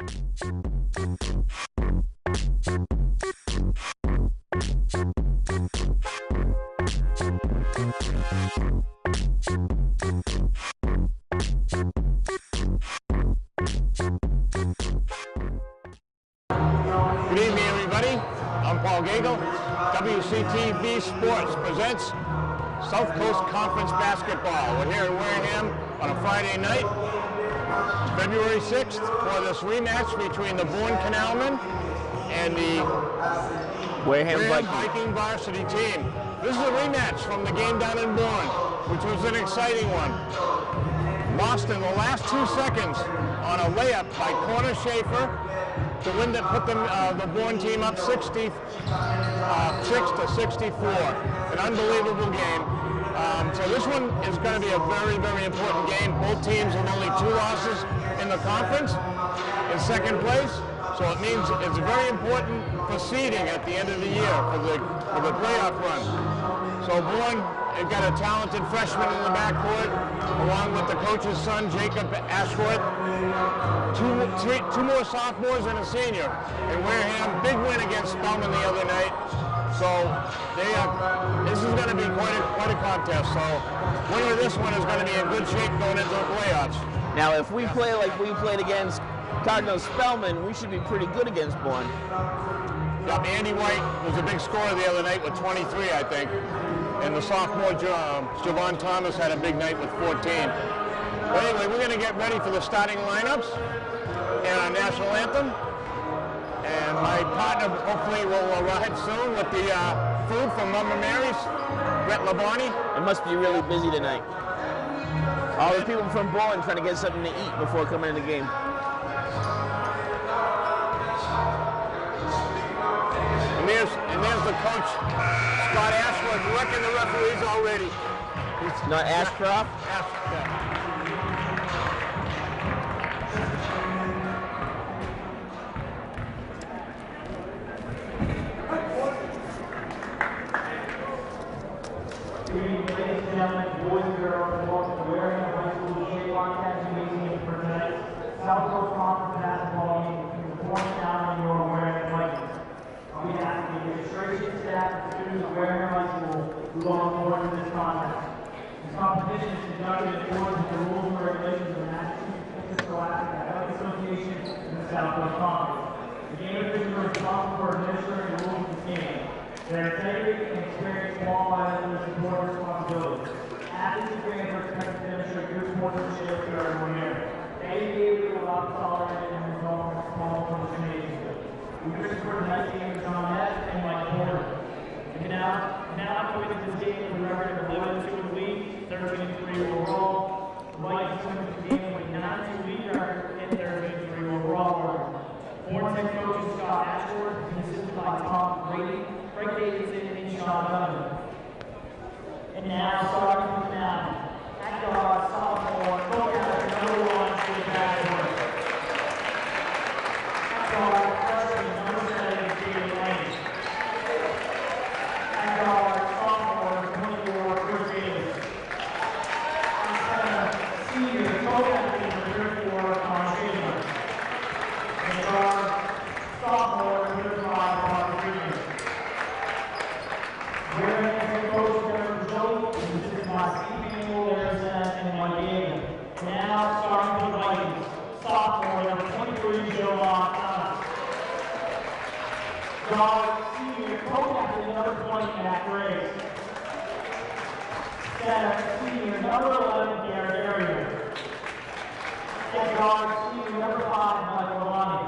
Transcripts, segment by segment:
Good evening, everybody. I'm Paul Gagel. WCTV Sports presents South Coast Conference Basketball. We're here in Wareham on a Friday night, February 6th, for this rematch between the Bourne Canalmen and the Wareham Viking Varsity team. This is a rematch from the game down in Bourne, which was an exciting one. Lost in the last 2 seconds on a layup by Corner Schaefer to win that put them, the Bourne team up 66 to 64. An unbelievable game. So this one is going to be a very, very important game. Both teams have only 2 losses in the conference in second place. So it means it's very important for seeding at the end of the year for the playoff run. So Bourne has got a talented freshman in the backcourt, along with the coach's son, Jacob Ashworth. Two more sophomores and a senior. And Wareham, big win against Spelman the other night. So this is going to be quite a contest. So winner of this one is going to be in good shape going into the playoffs. Now, if we play like we played against Cardinal Spelman, we should be pretty good against Bourne. Yeah, Andy White was a big scorer the other night with 23, I think. And the sophomore, Javon Thomas, had a big night with 14. But anyway, we're going to get ready for the starting lineups and our national anthem. And my partner hopefully will arrive soon with the food from Mama Mary's, Brett Labonte. It must be really busy tonight. All the people from Bourne trying to get something to eat before coming in the game. And there's the coach, Scott Ashworth, wrecking the referees already. Not Ashcroft? Good evening, ladies and gentlemen, boys and girls, welcome to Wareham High School Shea Podcast Museum for tonight's South Coast Conference basketball game between the Bourne Canalmen and your Wareham Vikings. On behalf of the administration, staff, and students of Wareham High School, we welcome forward to this contest. This competition is conducted in accordance with the rules and regulations of the Massachusetts Interscholastic Athletic Association and the South Coast Conference. The game officials are responsible for administering the rules of this game. Their integrity and experience qualify them for this important responsibility. Athletes and fans are expected to demonstrate good sportsmanship to everyone here. Any behavior will not be tolerated and result in small punishment. We wish for tonight's game is John Ness and Mike Porter. And now committed to this game with a record of 11-2 in the league, 13-3 overall. The Vikings win this game with a 9-2 league record and 13-3 overall. Bourne head coach is Scott Ashworth and assisted by Tom Grady, Greg Davidson, and Sean Donovan. And now, starting from now, at guard, sophomore, co-captain number 1, Steve Ashworth. At guard, freshman number 7, Stephen Lane. At guard, sophomore, 24, Chris Davis. At center, senior, co-captain number 34, Connor Schaefer. And guard, sophomore, number 5, Connor Freeman. Wareham head coach Derek Jolie and assisted by Steve and Mike David. Now starting for the Vikings, sophomore number 23, Joe Montana. Guard, senior, co-captain number 20, Matt Graves. Center, senior, number 11, Garrett Ariel. And guard, senior, number 5, Michael Lonnie.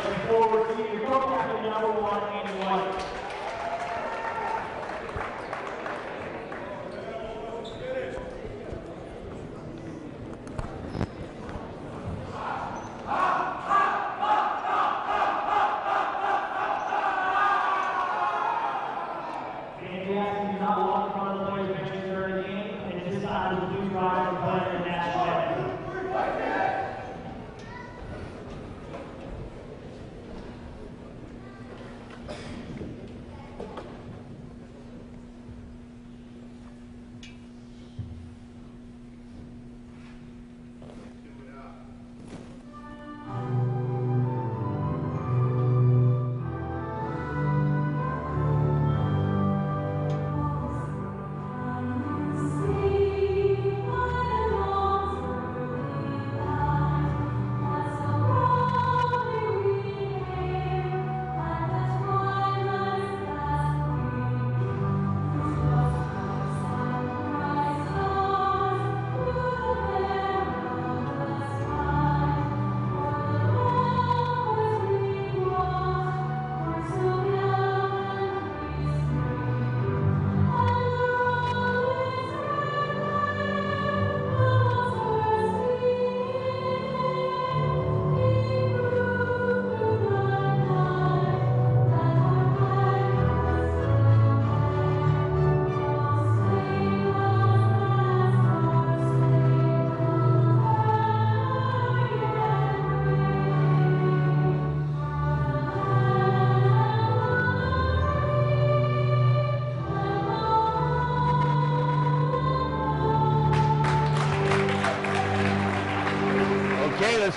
And forward, senior, co-captain number 1, Andy White.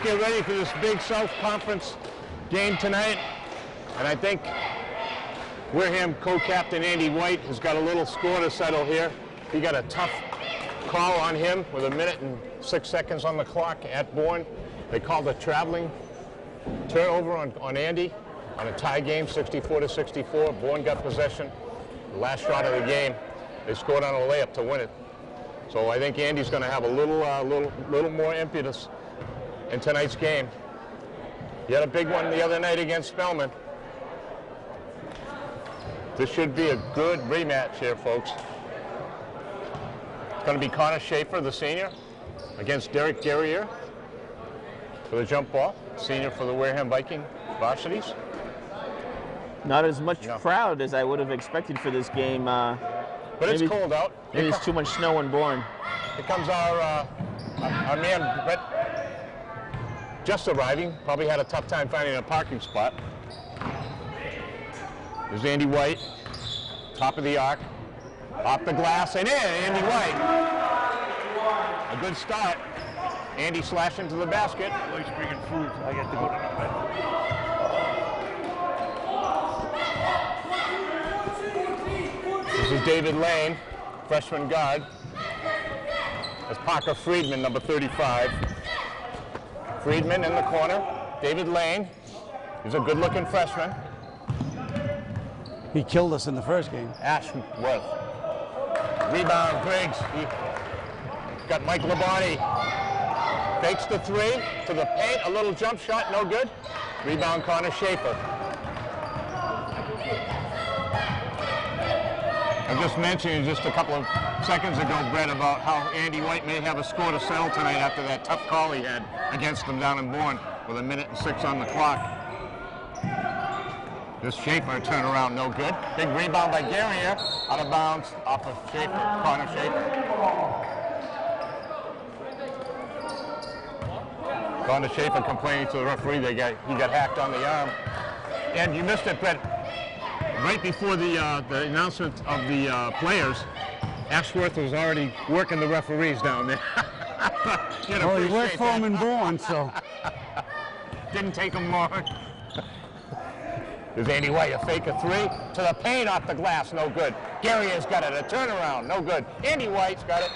get ready for this big South Conference game tonight. And I think Wareham co-captain Andy White has got a little score to settle here. He got a tough call on him with 1 minute and 6 seconds on the clock at Bourne. They called a traveling turnover on Andy on a tie game, 64-64. Bourne got possession. The last shot of the game, they scored on a layup to win it. So I think Andy's going to have a little more impetus in tonight's game. He had a big one the other night against Spellman. This should be a good rematch here, folks. It's going to be Connor Schaefer, the senior, against Derek Guerrier for the jump ball, senior for the Wareham Viking Varsities. Not as much crowd as I would have expected for this game. But it's cold out. Maybe it's too much snow in Bourne. Here comes our man, Brett, just arriving. Probably had a tough time finding a parking spot. There's Andy White, top of the arc, off the glass, and in, Andy White. A good start. Andy slashed into the basket. He's bringing food. I got to go to bed. This is David Lane, freshman guard. That's Parker Friedman, number 35. Friedman in the corner. David Lane. He's a good-looking freshman. He killed us in the first game. Ashworth. Rebound, Griggs. He got Mike Labonte. Fakes the three to the paint. A little jump shot, no good. Rebound, Connor Schaefer. I just mentioned just a couple of seconds ago, Brett, about how Andy White may have a score to settle tonight after that tough call he had against him down in Bourne with 1 minute and 6 on the clock. This Schaefer turnaround, no good. Big rebound by Guerrier, out of bounds, off of Schaefer, Connor Schaefer. Connor Schaefer complaining to the referee he got hacked on the arm. And you missed it, Brett. Right before the announcement of the players, Ashworth was already working the referees down there. Well, he worked for him in Bourne, so. Didn't take him long. There's Andy White, a fake a three, to the paint, off the glass, no good. Guerrier's got it, a turnaround, no good. Andy White's got it.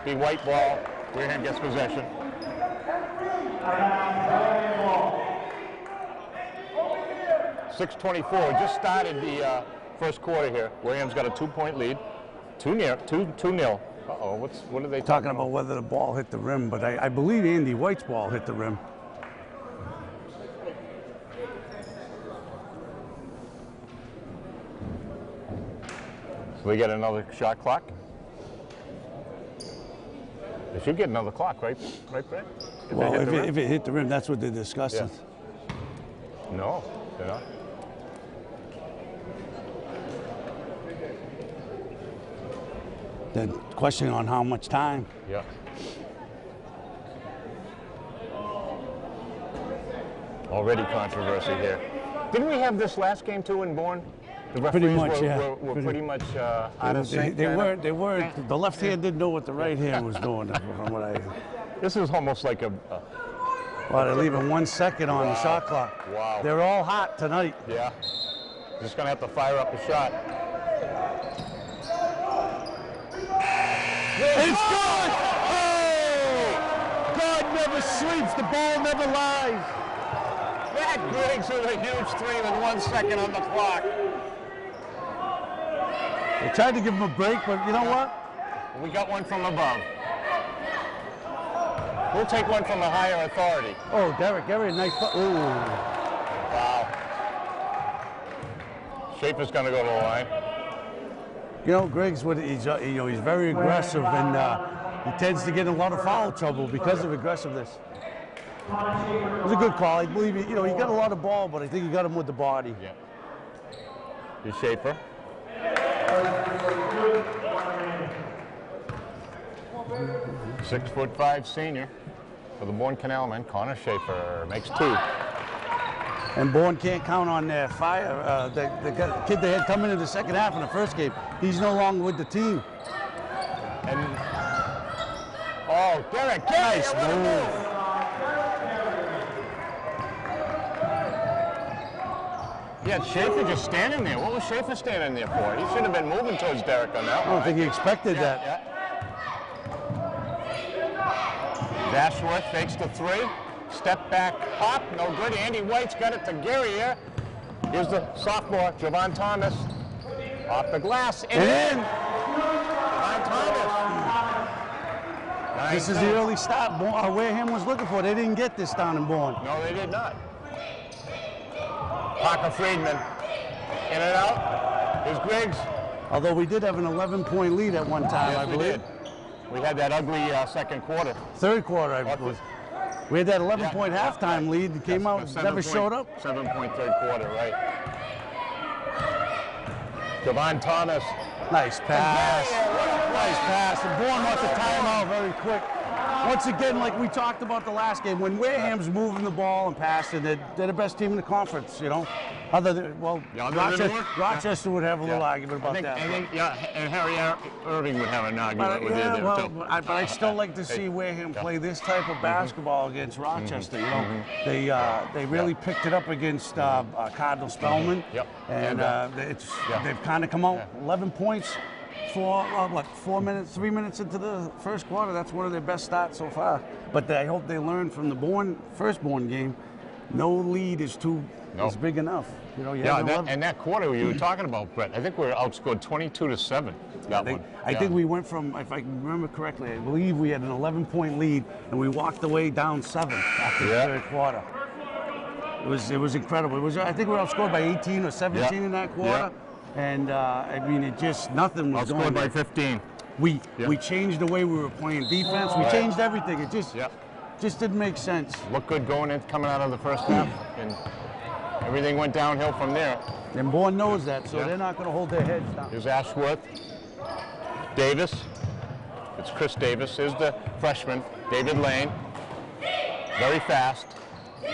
The White ball, Wareham gets possession. 6:24, just started the first quarter here. Wareham's got a 2-point lead. 2-0. Uh-oh, what are they talking about? Whether the ball hit the rim, but I believe Andy White's ball hit the rim. So we get another shot clock. They should get another clock, right, Brett? If it hit the rim, that's what they're discussing. Yeah. No, they're not. The question on how much time. Yeah. Already controversy here. Didn't we have this last game too in Bourne? The referees were pretty much out of sync. They were. The left hand didn't know what the right hand was doing, from what I. This is almost like a. Well, they're leaving 1 second on the shot clock. Wow. They're all hot tonight. Yeah. Just gonna have to fire up a shot. It's good! Oh! God never sleeps. The ball never lies. Matt Griggs with a huge three with 1 second on the clock. They tried to give him a break, but you know what? We got one from above. We'll take one from a higher authority. Oh, Derek, nice. Ooh. Wow. Schaefer's going to go to the line. You know, Griggs, he's very aggressive, and he tends to get in a lot of foul trouble because of aggressiveness. It was a good call. I believe he got a lot of ball, but I think he got him with the body. Yeah. Here's Schaefer. 6'5" senior for the Bourne Canalmen. Connor Schaefer makes 2. And Bourne can't count on their fire. The kid they had come into the second half in the first game, he's no longer with the team. And Derek, nice move. Yeah, Schaefer just standing there. What was Schaefer standing there for? He should have been moving towards Derek on that I one. don't think he expected that. Yeah. Ashworth fakes the three. Step back pop, no good. Andy White's got it to Gary here. Here's the sophomore, Javon Thomas. Off the glass, and in. Javon Thomas. This is the early stop Wareham was looking for. They didn't get this down in Bourne. No, they did not. Parker Friedman. In and out. Here's Griggs. Although we did have an 11-point lead at one time, Yes, I believe. we did. We had that ugly second quarter. Third quarter, I believe. We had that 11-point halftime lead that came out, never showed up. 7-point third quarter, right. Javon Thomas. Nice pass. Nice pass. And Bourne wants a timeout very quick. Once again, like we talked about the last game, when Wareham's moving the ball and passing, they're the best team in the conference, you know. Other than, well, Rochester would have a little argument about that. I think, and Harry Irving would have an argument with you there, too. But I'd still like to see Wareham play this type of basketball against Rochester. You know, they really picked it up against Cardinal Spellman, and they've kind of come out 11 points. For 3 minutes into the first quarter. That's one of their best starts so far. But I hope they learn from the first Bourne game. No lead is big enough. You know, and that quarter you were talking about, Brett, I think we were outscored 22-7. I think we went from, if I can remember correctly, I believe we had an 11-point lead and we walked away down 7 after the third quarter. It was incredible. I think we were outscored by 18 or 17 in that quarter. And I mean, it just nothing was going. Outscored by 15. We changed the way we were playing defense. We changed everything. It just didn't make sense. Looked good coming out of the first half, and everything went downhill from there. And Bourne knows that, so they're not going to hold their heads down. Here's Ashworth, Davis. It's Chris Davis. Here's the freshman, David Lane. Very fast. You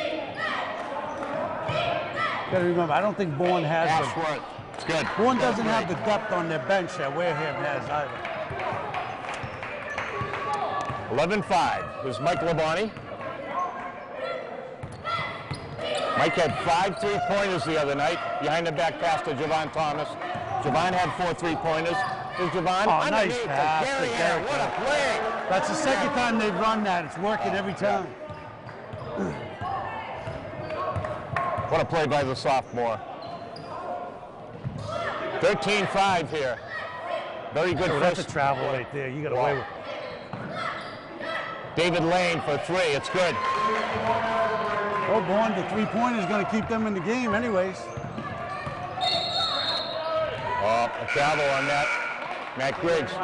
got to remember, I don't think Bourne has Ashworth. It's good. Bourne doesn't have the depth on their bench that Wareham has either. 11-5. Here's Mike Labonte. Mike had 5 3-pointers the other night behind the back pass to Javon Thomas. Javon had 4 3-pointers. Here's Javon. Oh, nice pass. What a play. That's the second time they've run that. It's working every time. What a play by the sophomore. 13-5 here. Very good That's a travel right there. You got away with it. David Lane for 3. It's good. Oh, Bourne, the 3-pointer is going to keep them in the game anyways. Oh, a travel on that. Matt Griggs.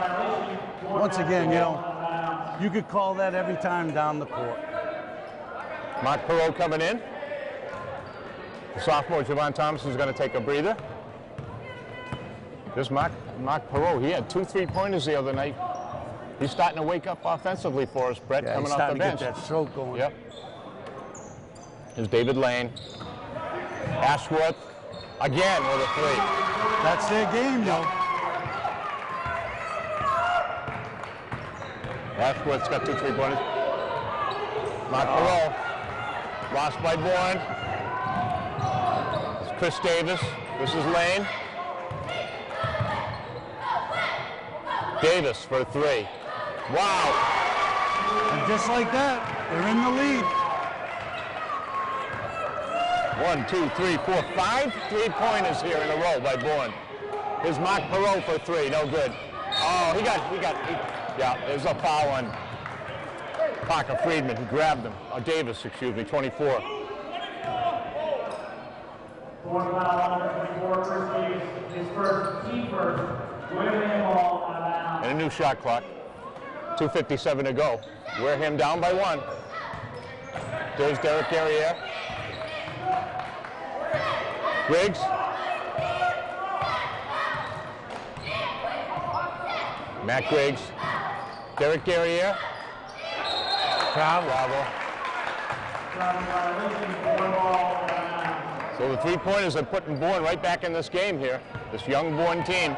Once again, you know, you could call that every time down the court. Mark Perot coming in. The sophomore Javon Thomas is going to take a breather. There's Mark Perot. He had 2 3-pointers the other night. He's starting to wake up offensively for us, Brett, coming off the bench. Get that stroke going. Yep. Here's David Lane. Ashworth again with a 3. That's their game, though. Ashworth's got 2 3-pointers. Mark Perot. Lost by Bourne. It's Chris Davis. This is Lane. Davis for 3. Wow. And just like that, they're in the lead. 1, 2, 3, 4, 5 3-pointers here in a row by Bourne. Here's Mark Perot for 3. No good. Oh, yeah, there's a foul on Parker Friedman. He grabbed him. Davis, excuse me, 24. Bourne foul on number 24, Chris Davis, his first, team first. Wareham ball out of bounds. And a new shot clock. 2:57 to go. Wareham down by 1. There's Derek Guerriere. Griggs. Matt Griggs. Derek Guerriere. Travel. So the 3-pointers are putting Bourne right back in this game here. This young Bourne team.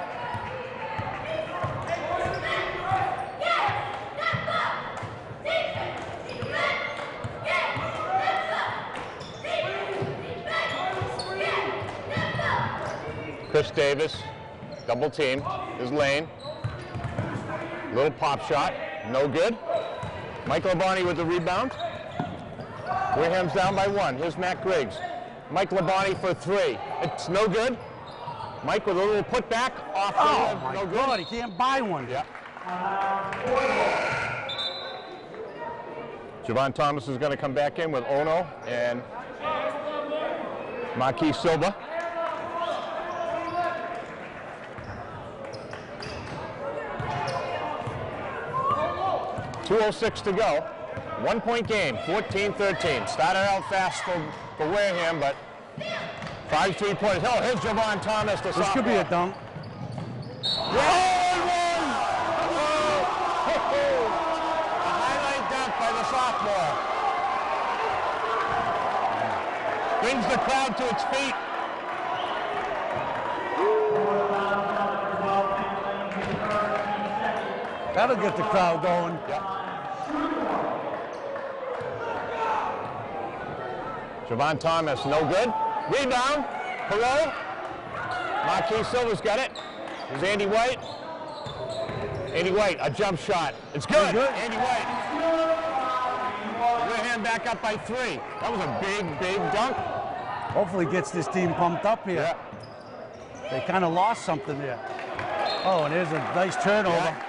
Chris Davis, double team, his lane. Little pop shot, no good. Mike Labonte with the rebound. Wareham's down by 1. Here's Matt Griggs. Mike Labonte for 3. It's no good. Mike with a little putback off. Oh my no good. God, he can't buy one. Yeah. Javon Thomas is going to come back in with Ono and Marquis Silva. .206 to go. 1-point game, 14-13. Started out fast for Wareham, but 5 3-pointers. Oh, here's Javon Thomas, the sophomore. This could be a dunk. A highlight dunk by the sophomore. Brings the crowd to its feet. That'll get the crowd going. Yep. Javon Thomas, no good. Rebound, Perot. Marquis Silva's got it. There's Andy White. Andy White, a jump shot. It's good. Andy White. Wareham back up by 3. That was a big, big dunk. Hopefully gets this team pumped up here. Yeah. They kind of lost something there. Oh, and there's a nice turnover. Yeah.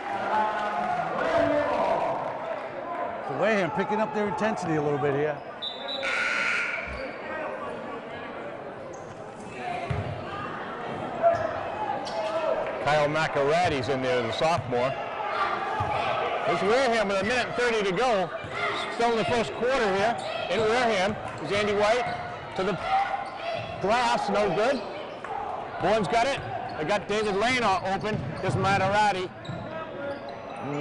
So Wareham picking up their intensity a little bit here. Kyle McElratty's in there, the sophomore. There's Wareham with 1:30 to go. Still in the first quarter here. In Wareham is Andy White to the glass, no good. Bourne's got it. They got David Lane open. Here's McElratty.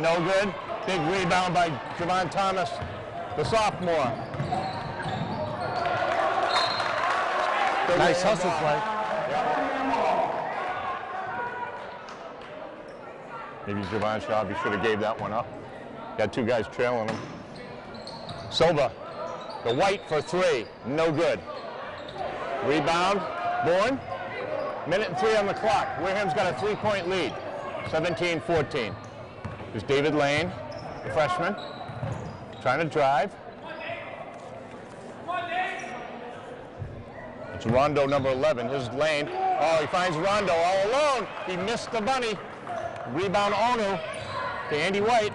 No good. Big rebound by Javon Thomas, the sophomore. Nice hustle play. Maybe Javon Schaub, he should have gave that one up. Got 2 guys trailing him. Silva, the White for 3, no good. Rebound, Bourne. 1:03 on the clock. Wareham's got a 3-point lead, 17-14. There's David Lane, the freshman, trying to drive. It's Rondo, number 11, his Lane. Oh, he finds Rondo all alone. He missed the bunny. Rebound Onu to Andy White.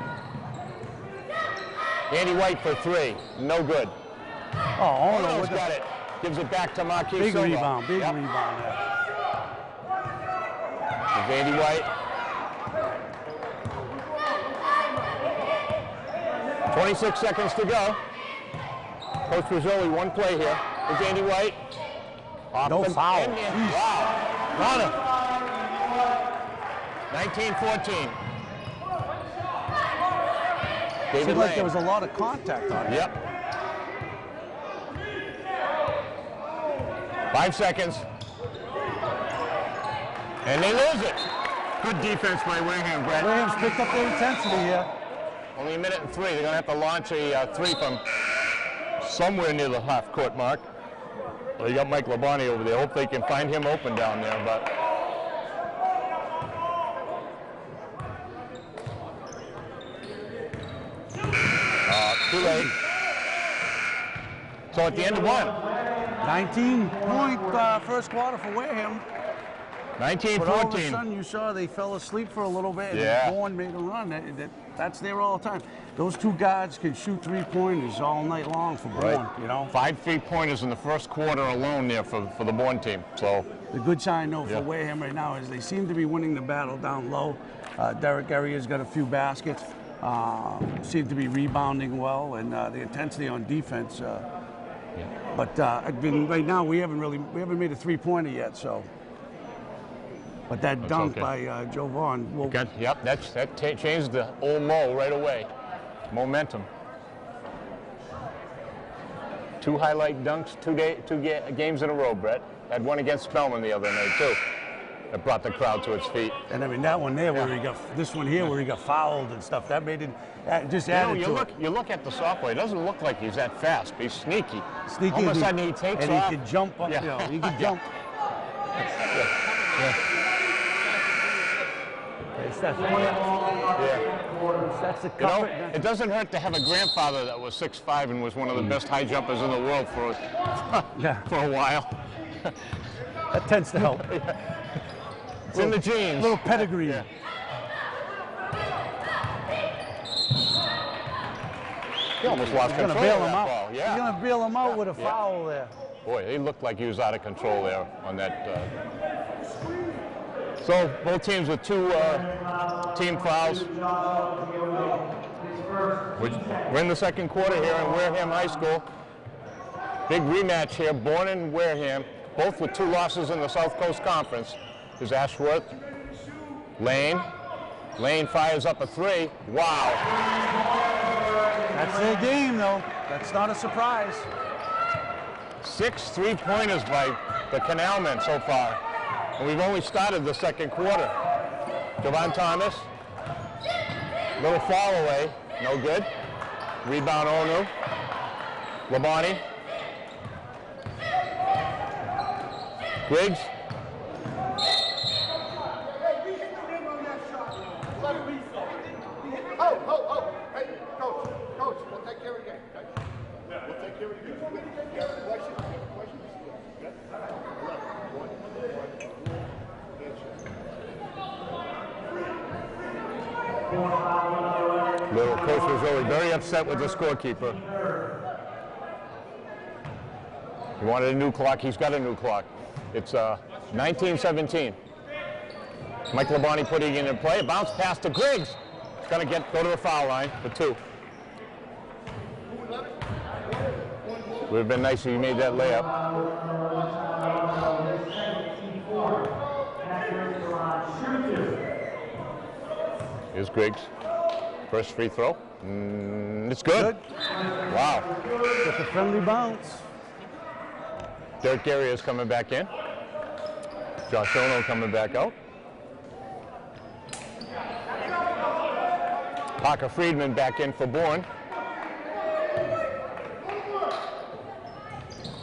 Andy White for 3, no good. Oh, Ono's got it. Gives it back to Marquis big Silva. rebound, big rebound there. There's Andy White. 26 seconds to go. Coach Rizzoli, 1 play here. There's Andy White. Off No the foul. end. Wow. Got it. 19-14. David Seemed Lane. like there was a lot of contact on it. Yep. 5 seconds. And they lose it. Good defense by Wareham, Brett. Wareham's picked up their intensity here. Only 1:03. They're going to have to launch a 3 from somewhere near the half-court mark. Well, you got Mike Labonte over there. Hope they can find him open down there, but... too late. So at the end of 1. 19-point first quarter for Wareham. 19-14. But all of a sudden, you saw they fell asleep for a little bit. Yeah. And Bourne made a run. That's there all the time. Those 2 guards can shoot 3-pointers all night long for Bourne. You know, 5 3-pointers in the first quarter alone there for the Bourne team. So the good sign though for Wareham right now is they seem to be winning the battle down low. Derek Guerria's got a few baskets. Seem to be rebounding well, and the intensity on defense. But right now we haven't made a 3-pointer yet. So. But that dunk by Joe Vaughn will... that changed the old Mo right away. Momentum. 2 highlight dunks, 2 games in a row, Brett. Had one against Spellman the other night, too. That brought the crowd to its feet. And I mean, that one there where he got... This one here where he got fouled and stuff, that made it... just added to it. You look at the sophomore, it doesn't look like he's that fast, but he's sneaky. Sneaky. All of a sudden he takes off. And he can jump up, you know, he can jump. That's the You know, comfort. it doesn't hurt to have a grandfather that was 6'5" and was one of the best high jumpers in the world for a while. That tends to help. It's in the genes. Little pedigree. Yeah. He almost lost control of that ball. Yeah. He's going to bail him out with a foul there. Boy, he looked like he was out of control there on that. So both teams with two team fouls. We're in the second quarter here in Wareham High School. Big rematch here, Bourne and Wareham, both with 2 losses in the South Coast Conference. There's Ashworth, Lane. Lane fires up a 3. Wow. That's their game, though. That's not a surprise. 6 3-pointers by the Canalmen so far. And we've only started the second quarter. Javon Thomas, little fall away, no good. Rebound Onu. Labonte. Griggs. Hey, coach, we'll take care of the game. We'll take care of the game. Little coach was really very upset with the scorekeeper. He wanted a new clock. He's got a new clock. It's 19-17. Mike Labonte putting it in play. A bounce pass to Griggs. He's going to go to the foul line for 2. Would have been nice if he made that layup. Here's Griggs. First free throw. It's good. Wow. Get the friendly bounce. Derek Gary is coming back in. Josh Ono coming back out. Parker Friedman back in for Bourne.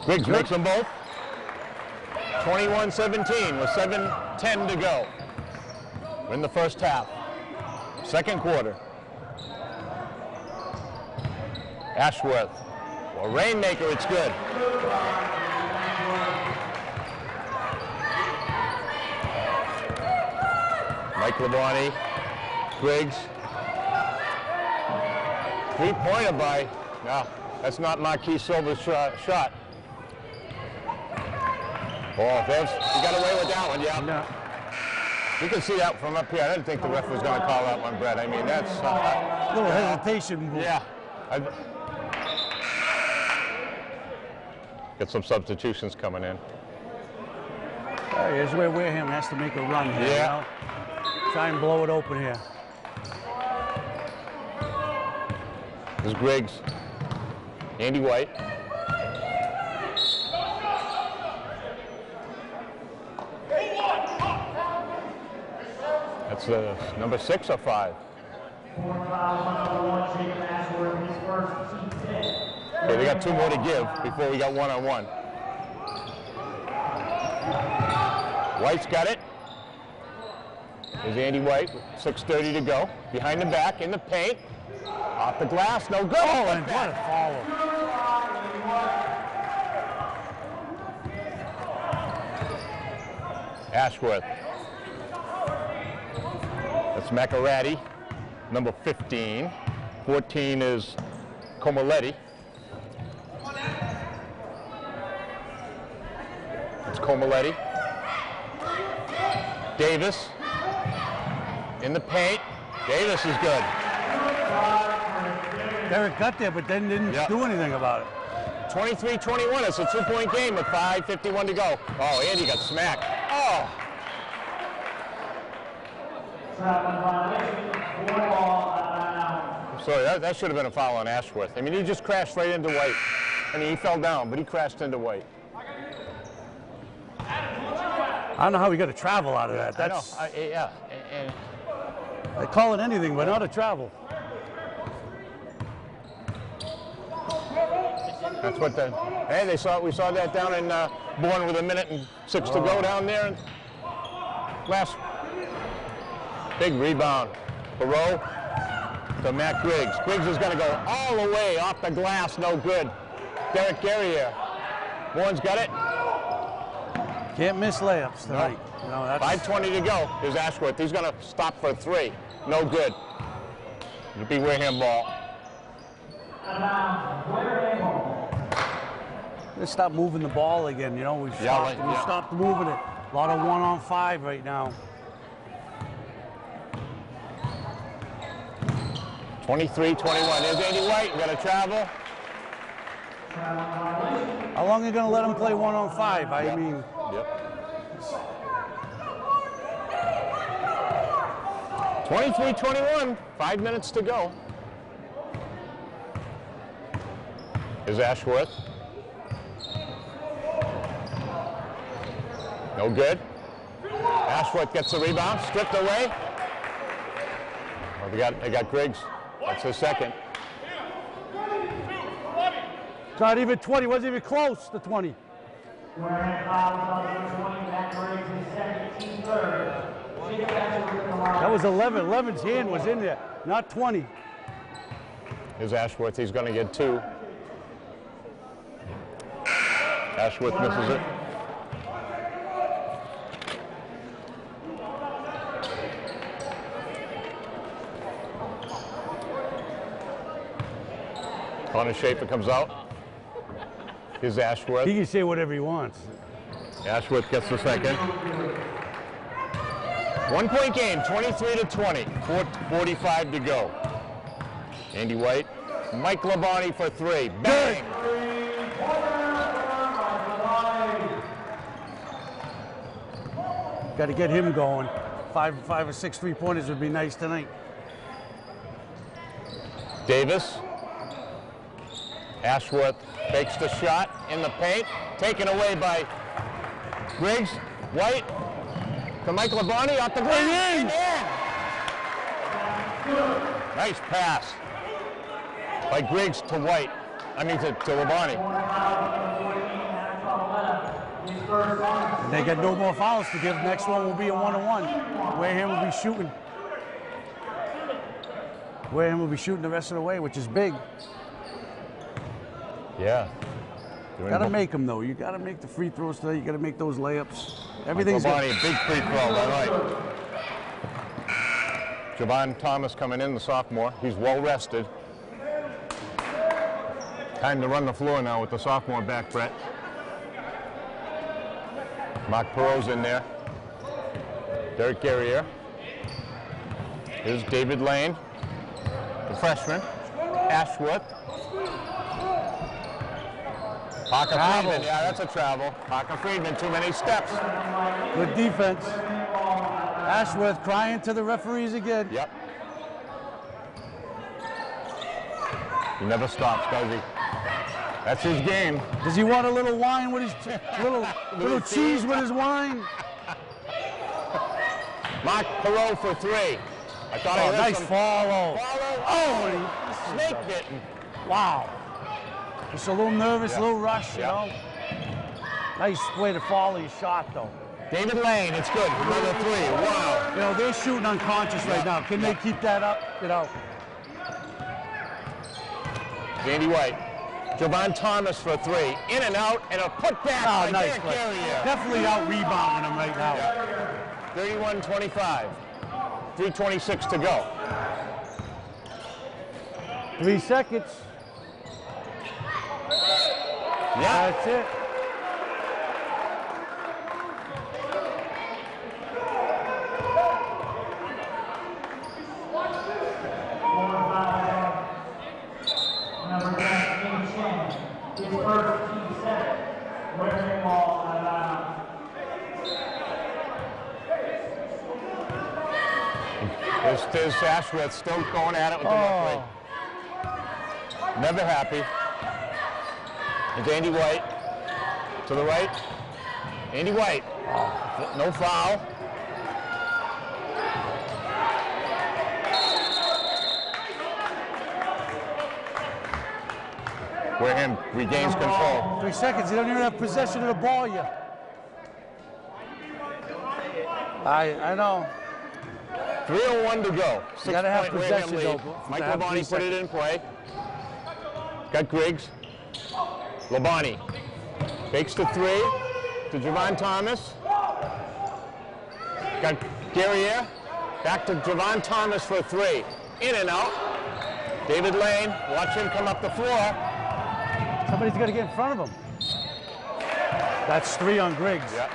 Griggs makes them both. 21-17 with 7:10 to go. We're in the first half. Second quarter. Ashworth. A rainmaker, it's good. Mike Labonte. Griggs. 3-pointer by, no, that's not Marquis Silva's shot. Oh, he got away with that one, yeah. No. You can see that from up here. I didn't think the ref was going to call that one, Brett. I mean, that's... A little hesitation. Yeah. Get some substitutions coming in. Here's where Wareham has to make a run here. Yeah. You know? Try and blow it open here. This is Griggs. Andy White. That's number 6 or 5? Okay, they got 2 more to give before we got 1-on-1. White's got it. There's Andy White, 6:30 to go. Behind the back, in the paint. Off the glass, no good. Oh, and what a follow. Ashworth. That's Macarati, number 15. 14 is Comoletti. It's Comoletti. Davis in the paint. Davis is good. Derek got there, but then didn't do anything about it. 23-21. It's a 2-point game with 5:51 to go. Oh, Andy got smacked. Oh. I'm sorry, that should have been a foul on Ashworth. I mean, he just crashed right into White. I mean, he fell down, but he crashed into White. I don't know how we got to travel out of that. That's, I know. Yeah. And they call it anything, but not a travel. that's what we saw that down in Bourne with 1:06 to go down there. And Last big rebound. Perot to Matt Griggs. Griggs is going to go all the way off the glass, no good. Derek Guerrier. Bourne's got it. Can't miss layups tonight. No, that's 5:20 to go. Here's Ashworth. He's going to stop for 3. No good. It'll be Wareham ball. Let's stop moving the ball again. You know, we've stopped moving it. A lot of 1-on-5 right now. 23-21. There's Andy White. Got to travel. How long are you going to let him play 1-on-5? I mean, Yep. 23-21. 5 minutes to go. Here's Ashworth. No good. Ashworth gets the rebound, stripped away. Oh, they got Griggs. That's his second. it's not even 20. Wasn't even close to 20. Wareham fouls on number 20, Matt Griggs, his second, team third. That was 11. 11's hand was in there, not 20. Here's Ashworth. He's going to get 2. Ashworth misses it. Connor Schaefer comes out. Here's Ashworth. He can say whatever he wants. Ashworth gets the second. 1-point game, 23-20. 4:45 to go. Andy White. Mike Labonte for 3. Bang! Got to get him going. Five or 6 3-pointers would be nice tonight. Davis. Ashworth fakes the shot in the paint. Taken away by Griggs. White to Mike Labonte off the glass. Nice pass by Griggs to White. I mean to Labonte. They got no more fouls to give. Next one will be a 1-on-1. Wareham will be shooting. Wareham will be shooting the rest of the way, which is big. Yeah. Got to make them, though. You got to make the free throws today. You got to make those layups. Everything's good. Labonte, big free throw, all right. Javon Thomas coming in, the sophomore. He's well rested. Time to run the floor now with the sophomore back, Brett. Mark Perot's in there. Derek Guerrier. Here's David Lane, the freshman. Ashworth. Parker Friedman, yeah, that's a travel. Parker Friedman, too many steps. Good defense. Ashworth crying to the referees again. Yep. He never stops, does he? That's his game. Does he want a little wine with his little cheese with his wine? Mark Perot for 3. I thought I heard nice some follow. Oh, snake bitten. Wow. Just a little nervous, a little rush, you know. Nice way to follow your shot, though. David Lane, it's good. Another 3. Wow. You know, they're shooting unconscious right now. Can they keep that up? You know. Andy White. Javon Thomas for 3. In and out, and a putback by Nice Derek play. Guerrier. Definitely out rebounding him right now. 31-25. 3:26 to go. 3 seconds. Yeah. That's it. Number 10, Chen, his first team set. Wareham ball out of bounds. There's Ashworth still going at it with the referee. Never happy. It's Andy White to the right. Andy White. No foul. Wareham regains control. 3 seconds. He don't even have possession of the ball yet. I know. 3:01 to go. You gotta have 6-point Wareham possession, lead. though. Mike To have Labonte 3 put it in play. Got Griggs. Labonte fakes to 3 to Javon Thomas. Got Guerriere. Back to Javon Thomas for 3. In and out. David Lane, watch him come up the floor. Somebody's got to get in front of him. That's 3 on Griggs. Yeah.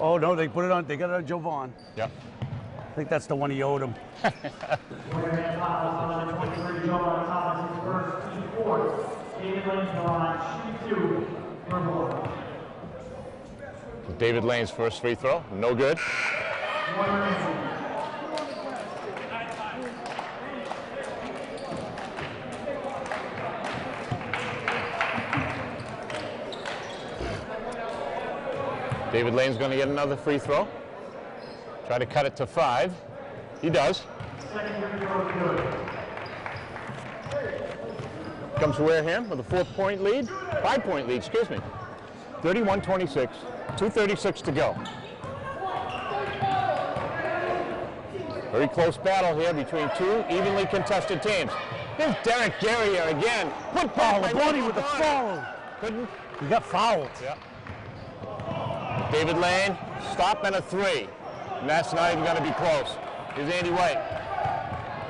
Oh, no, they put it on. They got it on Jovan. Yeah. I think that's the one he owed him. Wareham fouls on 23, Jovan Thomas, his first team fourth. David Lane's on shoot 2 for Bourne. David Lane's first free throw, no good. David Lane's going to get another free throw. Try to cut it to 5. He does. Comes Wareham with a 4-point lead, 5-point lead, excuse me. 31-26, 2:36 to go. Very close battle here between 2 evenly contested teams. Here's Derek Guerriere again. Put back by Labonte Lane with the Labonte. foul. Couldn't. He got fouled. Yeah. David Lane, stop and a 3. And that's not even going to be close. Here's Andy White.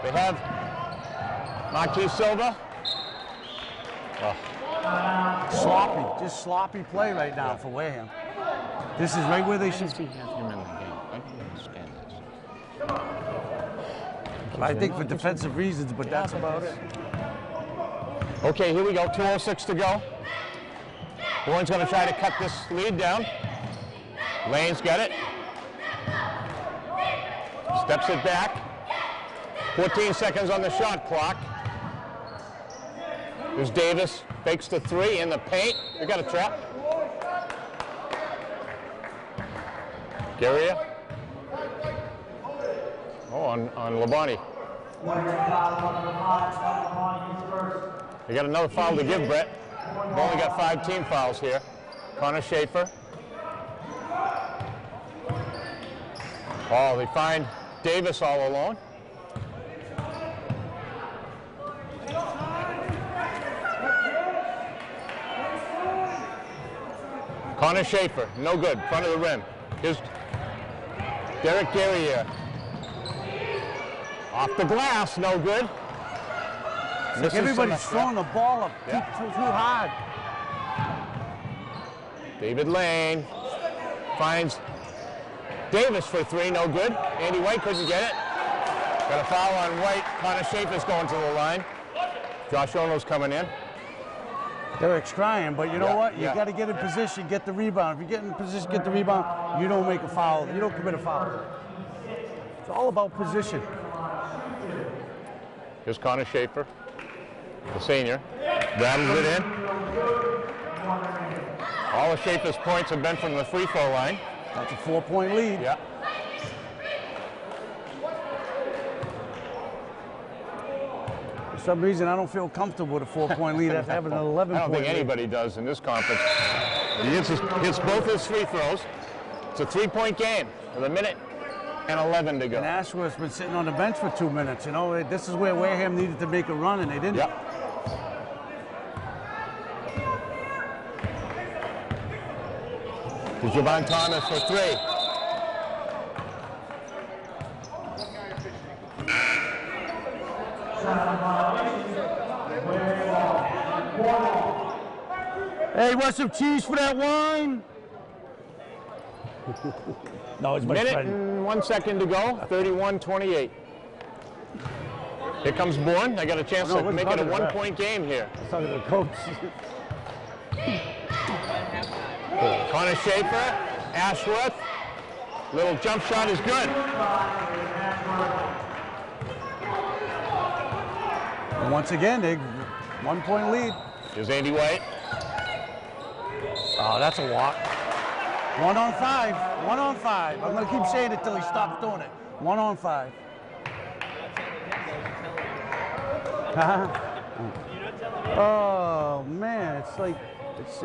They have Marquis Silva. Oh. Sloppy, just sloppy play right now for Wareham. This is right where they should be. I think for defensive reasons, but that's about it. Okay, here we go. 2:06 to go. Bourne's going to try to cut this lead down. Lane's got it. Steps it back. 14 seconds on the shot clock. There's Davis. Fakes to 3 in the paint. They got a trap. Guerriere. Oh, on Labonte. They got another foul to give, Brett. They've only got 5 team fouls here. Connor Schaefer. Oh, they find Davis all alone. Connor Schaefer, no good, front of the rim. Here's Derek Guerriere. Off the glass, no good. Like everybody's throwing the ball up too hard. David Lane finds Davis for 3, no good. Andy White couldn't get it. Got a foul on White. Connor Schaefer's going to the line. Josh Ono's coming in. Derek's trying, but you know what? You yeah. got to get in position, get the rebound. If you get in position, get the rebound, you don't make a foul. You don't commit a foul. It's all about position. Here's Connor Schaefer, the senior. Rattles it in. All of Schaefer's points have been from the free throw line. That's a 4-point lead. Yeah. For some reason, I don't feel comfortable with a 4-point lead after having an 11-point lead. I don't think anybody does in this conference. He hits both his free throws. It's a 3-point game with 1:11 to go. And Ashworth's been sitting on the bench for 2 minutes. You know, this is where Wareham needed to make a run, and they didn't. Yep. To Javon Thomas for 3. Hey, want some cheese for that wine? No, it's my Minute friend. and 1 second to go, 31-28. Here comes Bourne. They got a chance to make it a 1-point game here. I was talking to the coach. Connor Schaefer, Ashworth. Little jump shot is good. And once again, they 1-point lead. Here's Andy White. Oh, that's a walk. 1 on 5. 1 on 5. I'm going to keep saying it till he stops doing it. 1 on 5. Oh, man. It's like, it's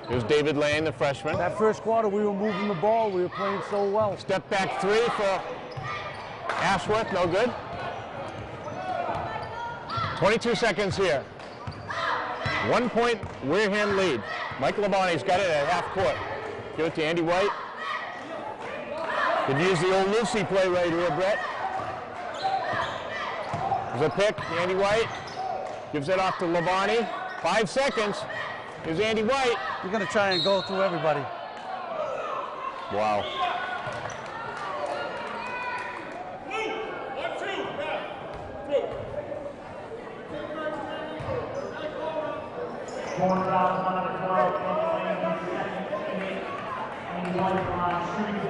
Here's David Lane, the freshman. That first quarter, we were moving the ball. We were playing so well. Step back three for Ashworth, no good. 22 seconds here. 1 point Wareham lead. Mike Labonte's got it at half court. Give it to Andy White. Could use the old Lucy play right here, Brett. There's a pick, Andy White. Gives it off to Labonte. 5 seconds. Here's Andy White. You're going to try and go through everybody. Wow. Bourne fouls on number 12, Canalmen, second teammate, Andy White on shooting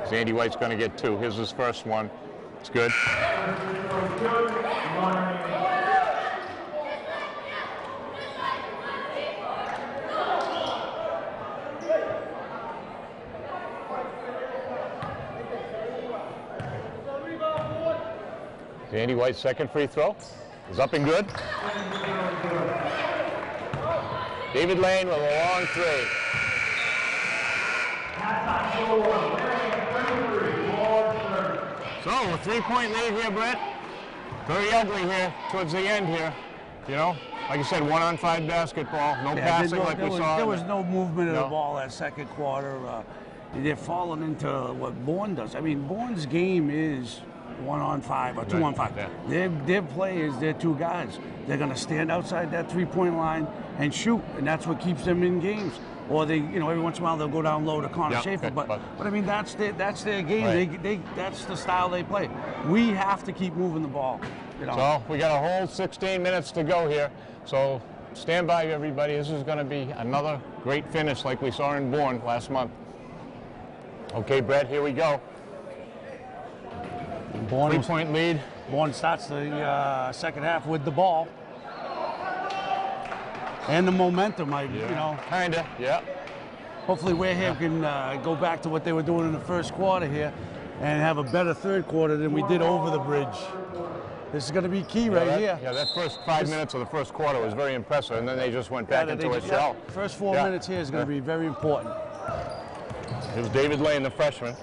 2. So Andy White's going to get 2. Here's his first one. It's good. Andy White's second free throw is up and good. David Lane with a long three. So a 3-point lead here, Brett. Very ugly here towards the end here. You know, like you said, 1-on-5 basketball, no passing like we saw. There was no movement of the ball that second quarter. They're falling into what Bourne does. I mean, Bourne's game is 1-on-5 or 2-on-5. Yeah. Their play is their two guys. They're going to stand outside that 3-point line and shoot, and that's what keeps them in games. Or they, you know, every once in a while they'll go down low to Connor Schaefer. But I mean, that's their game. Right. That's the style they play. We have to keep moving the ball. You know? So we got a whole 16 minutes to go here. So stand by, everybody. This is going to be another great finish like we saw in Bourne last month. Okay, Brett, here we go. Bourne 3-point lead. Bourne starts the second half with the ball. And the momentum, you know. Kinda, yeah. Hopefully Wareham can go back to what they were doing in the first quarter here and have a better third quarter than we did over the bridge. This is going to be key right here. Yeah, that first 5 minutes of the first quarter was very impressive, and then they just went back into a shell. First 4 minutes here is going to be very important. It was David Lane, the freshman.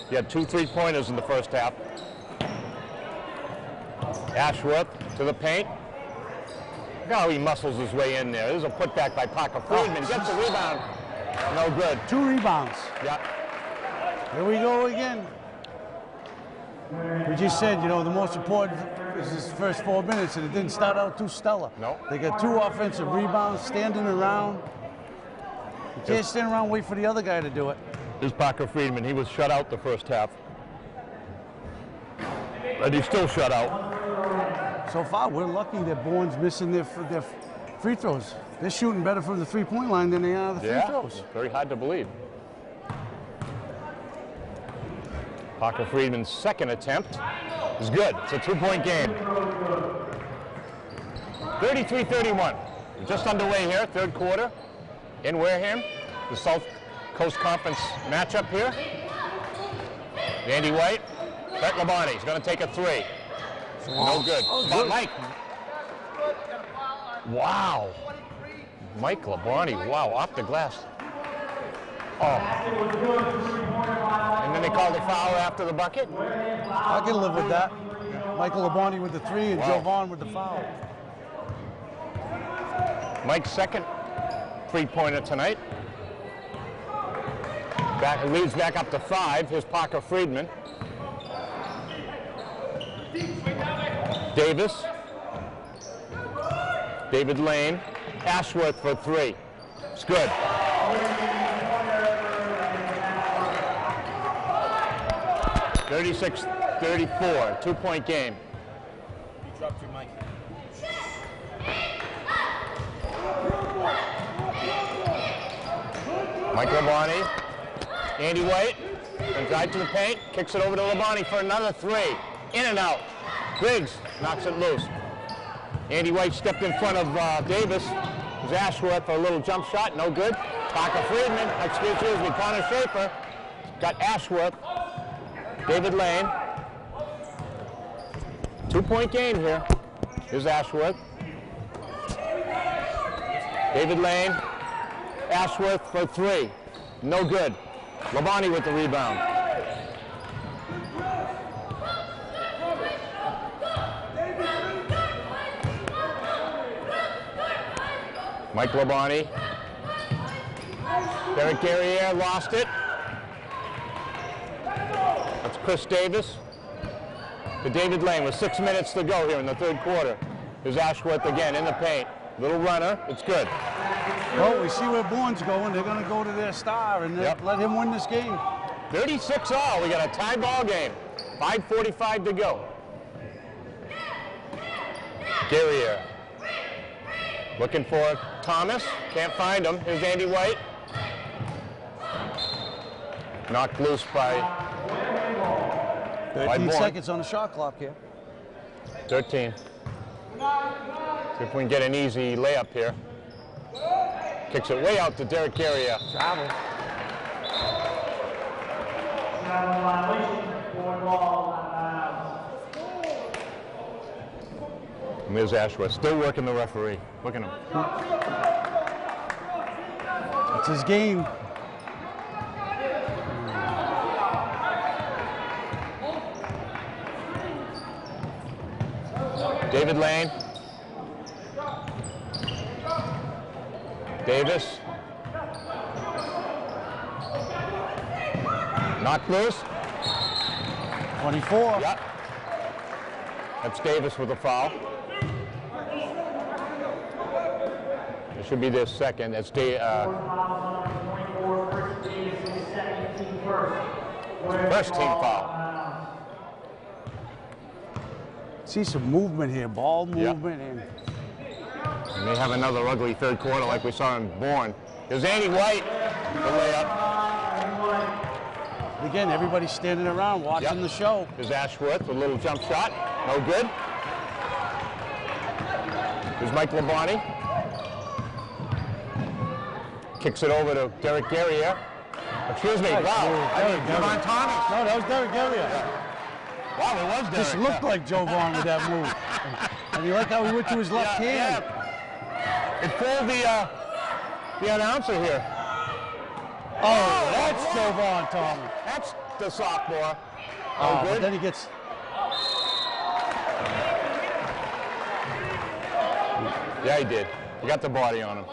He had 2 3-pointers in the first half. Ashworth to the paint. Look how he muscles his way in there. There's a putback by Parker Friedman. Gets the rebound. No good. 2 rebounds. Yeah. Here we go again. We just said, you know, the most important is this first 4 minutes, and it didn't start out too stellar. No. They got 2 offensive rebounds, standing around. You can't stand around and wait for the other guy to do it. Here's Parker Friedman. He was shut out the first half. But he's still shut out. So far, we're lucky that Bourne's missing their free throws. They're shooting better from the 3-point line than they are the free throws. Very hard to believe. Parker Friedman's second attempt is good. It's a 2-point game. 33-31. We're just underway here, third quarter in Wareham. The South Coast Conference matchup here. Andy White, Brett Labonte. He's going to take a 3. No good. But Mike. Wow. Mike Labonte, wow, off the glass. Oh. And then they called a foul after the bucket? I can live with that. Michael Labonte with the 3 and Joe Vaughn with the foul. Mike's second 3-pointer tonight. Leads back up to 5. Here's Parker Friedman. Davis. David Lane. Ashworth for 3. It's good. (36-34), 2-point game. You dropped your mic. Mike Labonte. Andy White. And drive to the paint. Kicks it over to Labonte for another 3. In and out. Griggs knocks it loose. Andy White stepped in front of Davis. It was Ashworth for a little jump shot. No good. Parker Friedman. Excuse me. Connor Schaefer. Got Ashworth. David Lane. 2-point game here. Here's Ashworth. David Lane, Ashworth for 3. No good. Labonte with the rebound. Mike Labonte. Derek Guerriere lost it. That's Chris Davis. To David Lane with 6 minutes to go here in the third quarter. There's Ashworth again in the paint. Little runner, it's good. Well, we see where Bourne's going. They're going to go to their star and let him win this game. 36 all. We got a tie ball game. 5:45 to go. Guerriere. Looking for Thomas. Can't find him. Here's Andy White. Knocked loose by 13 Bourne. seconds on the shot clock here. 13. See if we can get an easy layup here. Kicks it way out to Derek Guerriere. Travel. And there's Ashworth, still working the referee. Look at him. It's his game. David Lane. Davis. Knocked loose. 24. Yep. That's Davis with a foul. It should be their second. That's first team foul. See some movement here, ball movement. And And they have another ugly third quarter like we saw in Bourne. There's Andy White, the layup. again, everybody's standing around watching the show. There's Ashworth, a little jump shot, no good. There's Mike Labonte. Kicks it over to Derek Guerriere. Excuse me, wow. I mean, Jovan Thomas. No, that was Derek Guerriere. Wow, it was Derek. Just looked like Jovan with that move. And you like how he went to his left hand. It fooled the announcer here. Oh, that's Jovan Thomas. That's the sophomore. Oh, good. but then he gets... Yeah, he did. He got the body on him.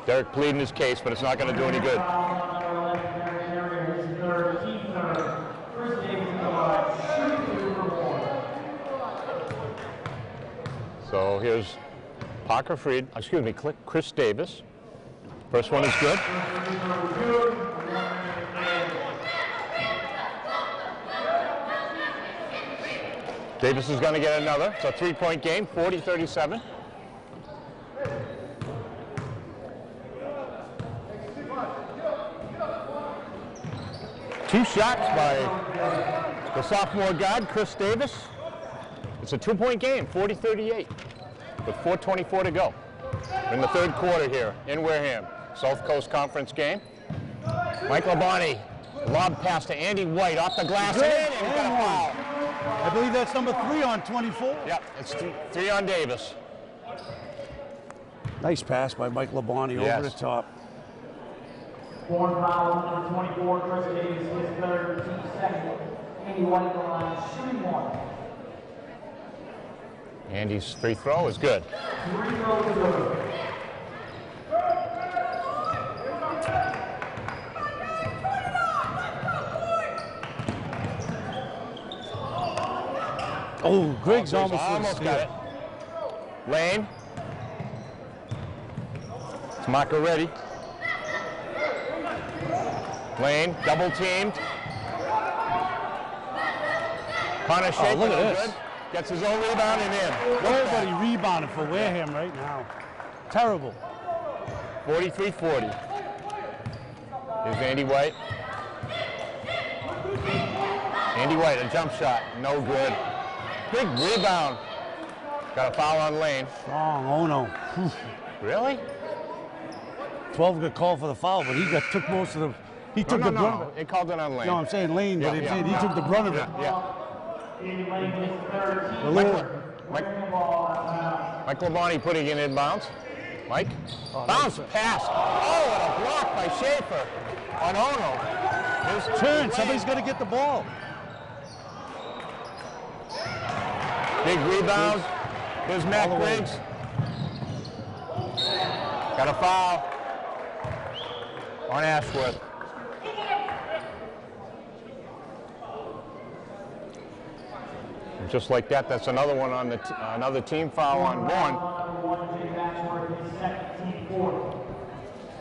Derek pleading his case, but it's not going to do any good. So here's Parker Freed, excuse me, Chris Davis. First one is good. Davis is going to get another. It's a three-point game, 40-37. Two shots by the sophomore guard, Chris Davis. It's a two-point game, 40-38, with 4:24 to go. We're in the third quarter here in Wareham, South Coast Conference game. Mike Labonte, lob pass to Andy White off the glass. Good. And he got a foul. I believe that's number 3 on 24. Yep, it's three on Davis. Nice pass by Mike Labonte over the top. Bourne foul number 24, Chris Davis, his third, team second. Andy White on the line, shooting one. Andy's free throw is good. Free throw is good. Oh, Griggs almost got it. Lane. It's Macaretti. Lane, double teamed. Connor Schaefer, look at this. good. Gets his own rebound and in. Nobody rebounding for Wareham right now. Terrible. 43-40. Here's Andy White. Andy White, a jump shot, no good. Big rebound. Got a foul on Lane. Strong, oh no. Really? 12 got called for the foul, but he took most of the... He took No, the no, brunt no. of it. They called it on Lane. No, I'm saying Lane, but Yeah. he took the brunt of it. Yeah. Andy White, his third, team The little- third. Wareham ball, Mike Labonte putting it in bounds. Mike. Bounce pass. Oh, and a block by Schaefer on Ono. His Turn. Somebody's got to get the ball. Big rebound. Here's Matt Griggs. Got a foul on Ashworth. And just like that, that's another one on the another team foul on Bourne.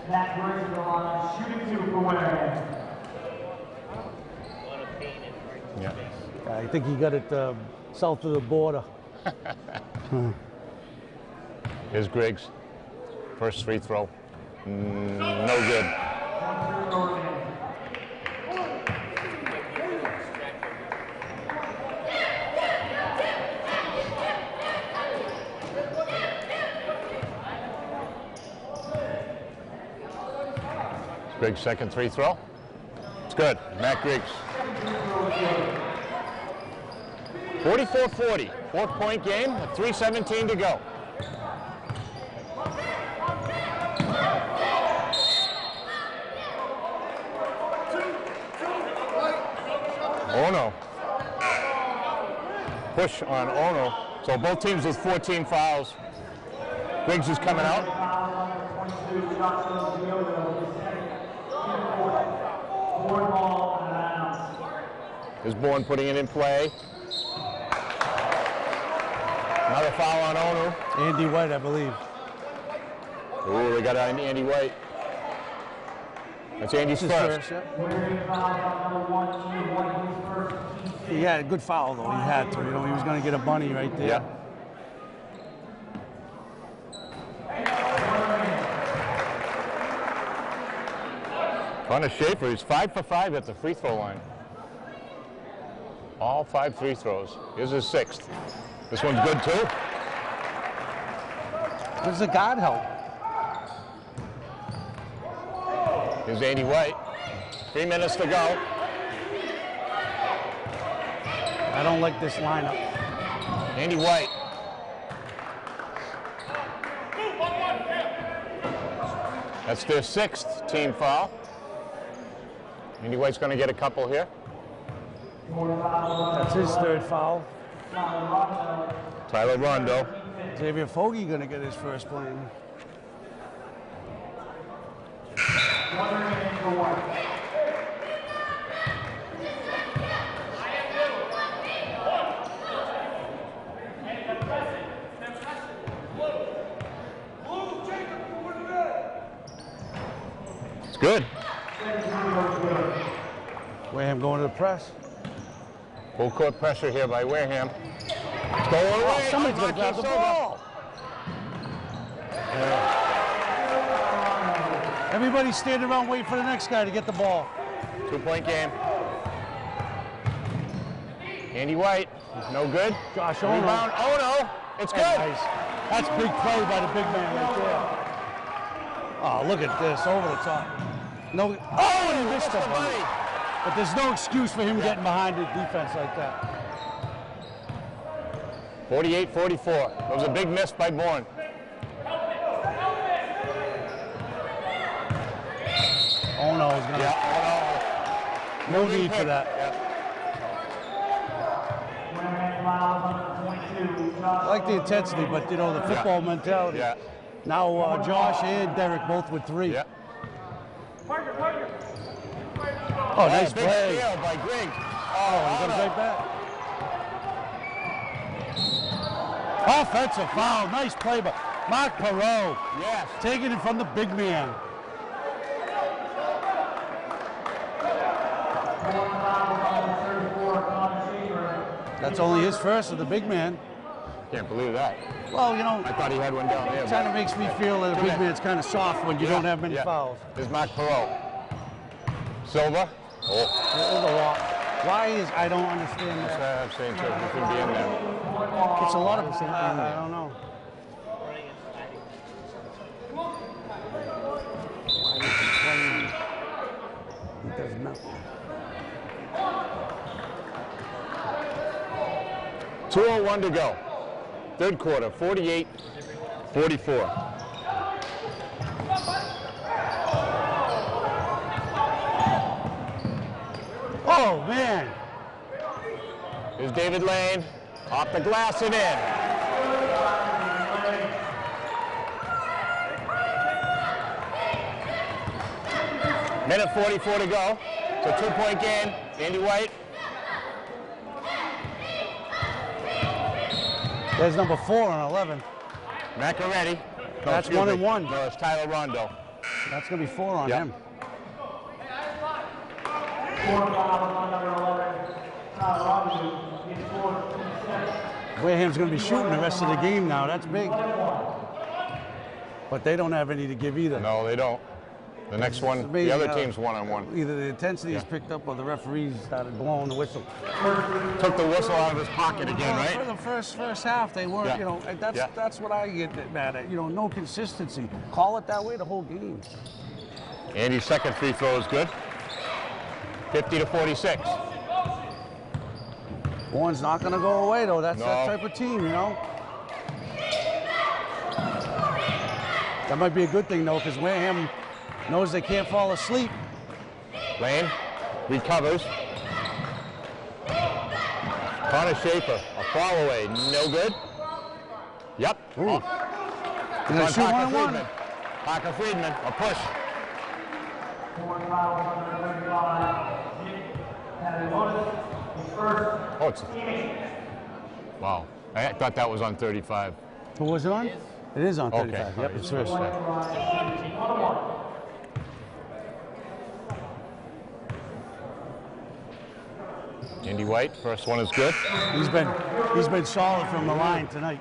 Matt Griggs is on shooting 2 for Wareham. Yeah. I think he got it south of the border. Here's Griggs. First free throw. No good. Griggs' second free throw. It's good. Matt Griggs. 44-40. 4-point game. 3:17 to go. Ono. Push on Ono. So both teams with 14 fouls. Griggs is coming out. Is Bourne putting it in play. Another foul on Ono. Andy White, I believe. Ooh, they got Andy White. That's Andy's first. He had a good foul, though. He had to. You know, he was going to get a bunny right there. Yeah. Connor Schaefer, he's 5 for 5 at the free throw line. All 5 free throws. Here's his 6th. This one's good too. Does the guard help? Here's Andy White. 3 minutes to go. I don't like this lineup. Andy White. That's their 6th team foul. Andy White's going to get a couple here. That's his 3rd foul. Tyler Rondo. Xavier Fogey going to get his first playing. It's good. Wareham going to the press. Full court pressure here by Wareham. It's going away. Somebody's going to grab the ball. Everybody's standing around waiting for the next guy to get the ball. 2-point game. Andy White, no good. Josh Ono. Rebound, Ono. It's good. Nice. That's big play by the big man right there. Oh, look at this, over the top. No. Oh, and he missed it. But there's no excuse for him getting behind the defense like that. 48-44. That was a big miss by Bourne. Oh no, he's gonna. Yeah, no need for that. Yeah. I like the intensity, but you know the football mentality. Yeah. Now Josh and Derek both with 3. Yeah. Oh, nice big play. steal by Griggs. Oh, he goes right back. Offensive foul. Nice play by Mark Perot. Yes. Taking it from the big man. That's only his first of the big man. Can't believe that. Well, you know, I thought he had one down there. it kind of makes me feel that a big man's kind of soft when you don't have many fouls. There's Mark Perot. Silva. Oh. There's a lot. Why is, I don't understand That's that. what I'm saying too. He could be in there. It's a lot of, I don't know. Why is he playing? He does nothing. 2:01 to go. Third quarter, 48-44. Oh, man. Here's David Lane, off the glass and in. Minute 44 to go. It's a 2-point game. Andy White. There's number 4 on 11. Macaretti. That's 1 and 1. No, it's Tyler Rondo. That's going to be 4 on Yep. him. 4 fouls on number 11. Tyler Robinson gets 4 seconds. Wareham's going to be shooting the rest of the game now. That's big. But they don't have any to give either. No, they don't. The next one, amazing the other how team's 1-on-1. Either the intensity is picked up or the referees started blowing the whistle. Took the whistle out of his pocket again, For right? the first half, they weren't, Yeah. you know, and that's Yeah. that's what I get mad at. You know, no consistency. Call it that way the whole game. Andy's second free throw is good. 50-46. Bourne's not going to go away, though. That's that No. type of team, you know. That might be a good thing, though, because Wareham knows they can't fall asleep. Lane recovers. Connor Schaefer, a fall away, no good. Yep. Ooh. Oh, They're going to shoot 1 and 1. Friedman. Parker Friedman, a push. 4 fouls on number 35. Having bonus, his first Oh, it's, teammate. wow. I thought that was on 35. Who was it on? It is on 35. Okay. Yep, it's first. 1-1. Andy White, first one is good. He's been solid from the line tonight.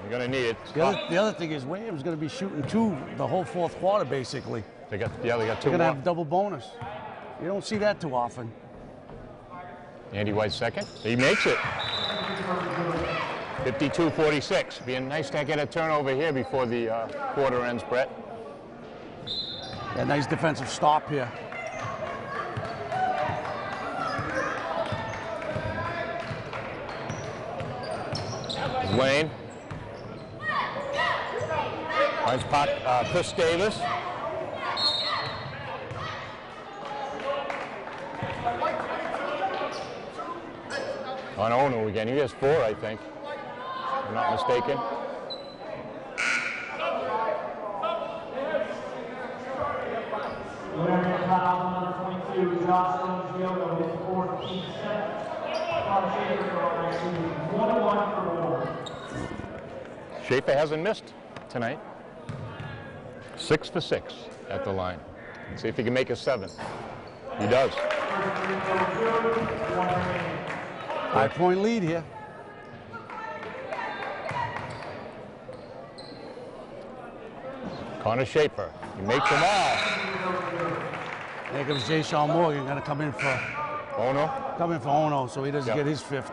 You're gonna need it. The other thing is Wareham's going to be shooting 2 the whole fourth quarter, basically. They got 2 They're more. going to have double bonus. You don't see that too often. Andy White second. He makes it. 52-46. Being nice to get a turnover here before the quarter ends, Brett. Yeah, nice defensive stop here. Lane. Finds Chris Davis. On Ono again. He has 4, I think. If I'm not mistaken. Wareham foul on number 22, Jocelyn Giogo, his 4th team set. Connor Schaefer on 1-1 for Bourne. Schaefer hasn't missed tonight. 6 for 6 at the line. Let's see if he can make a 7. He does. 5-point lead here. Connor Schaefer. He makes them all. There comes Jay Sean Morgan, going to come in for Ono. Ono, so he doesn't Yep. get his 5th.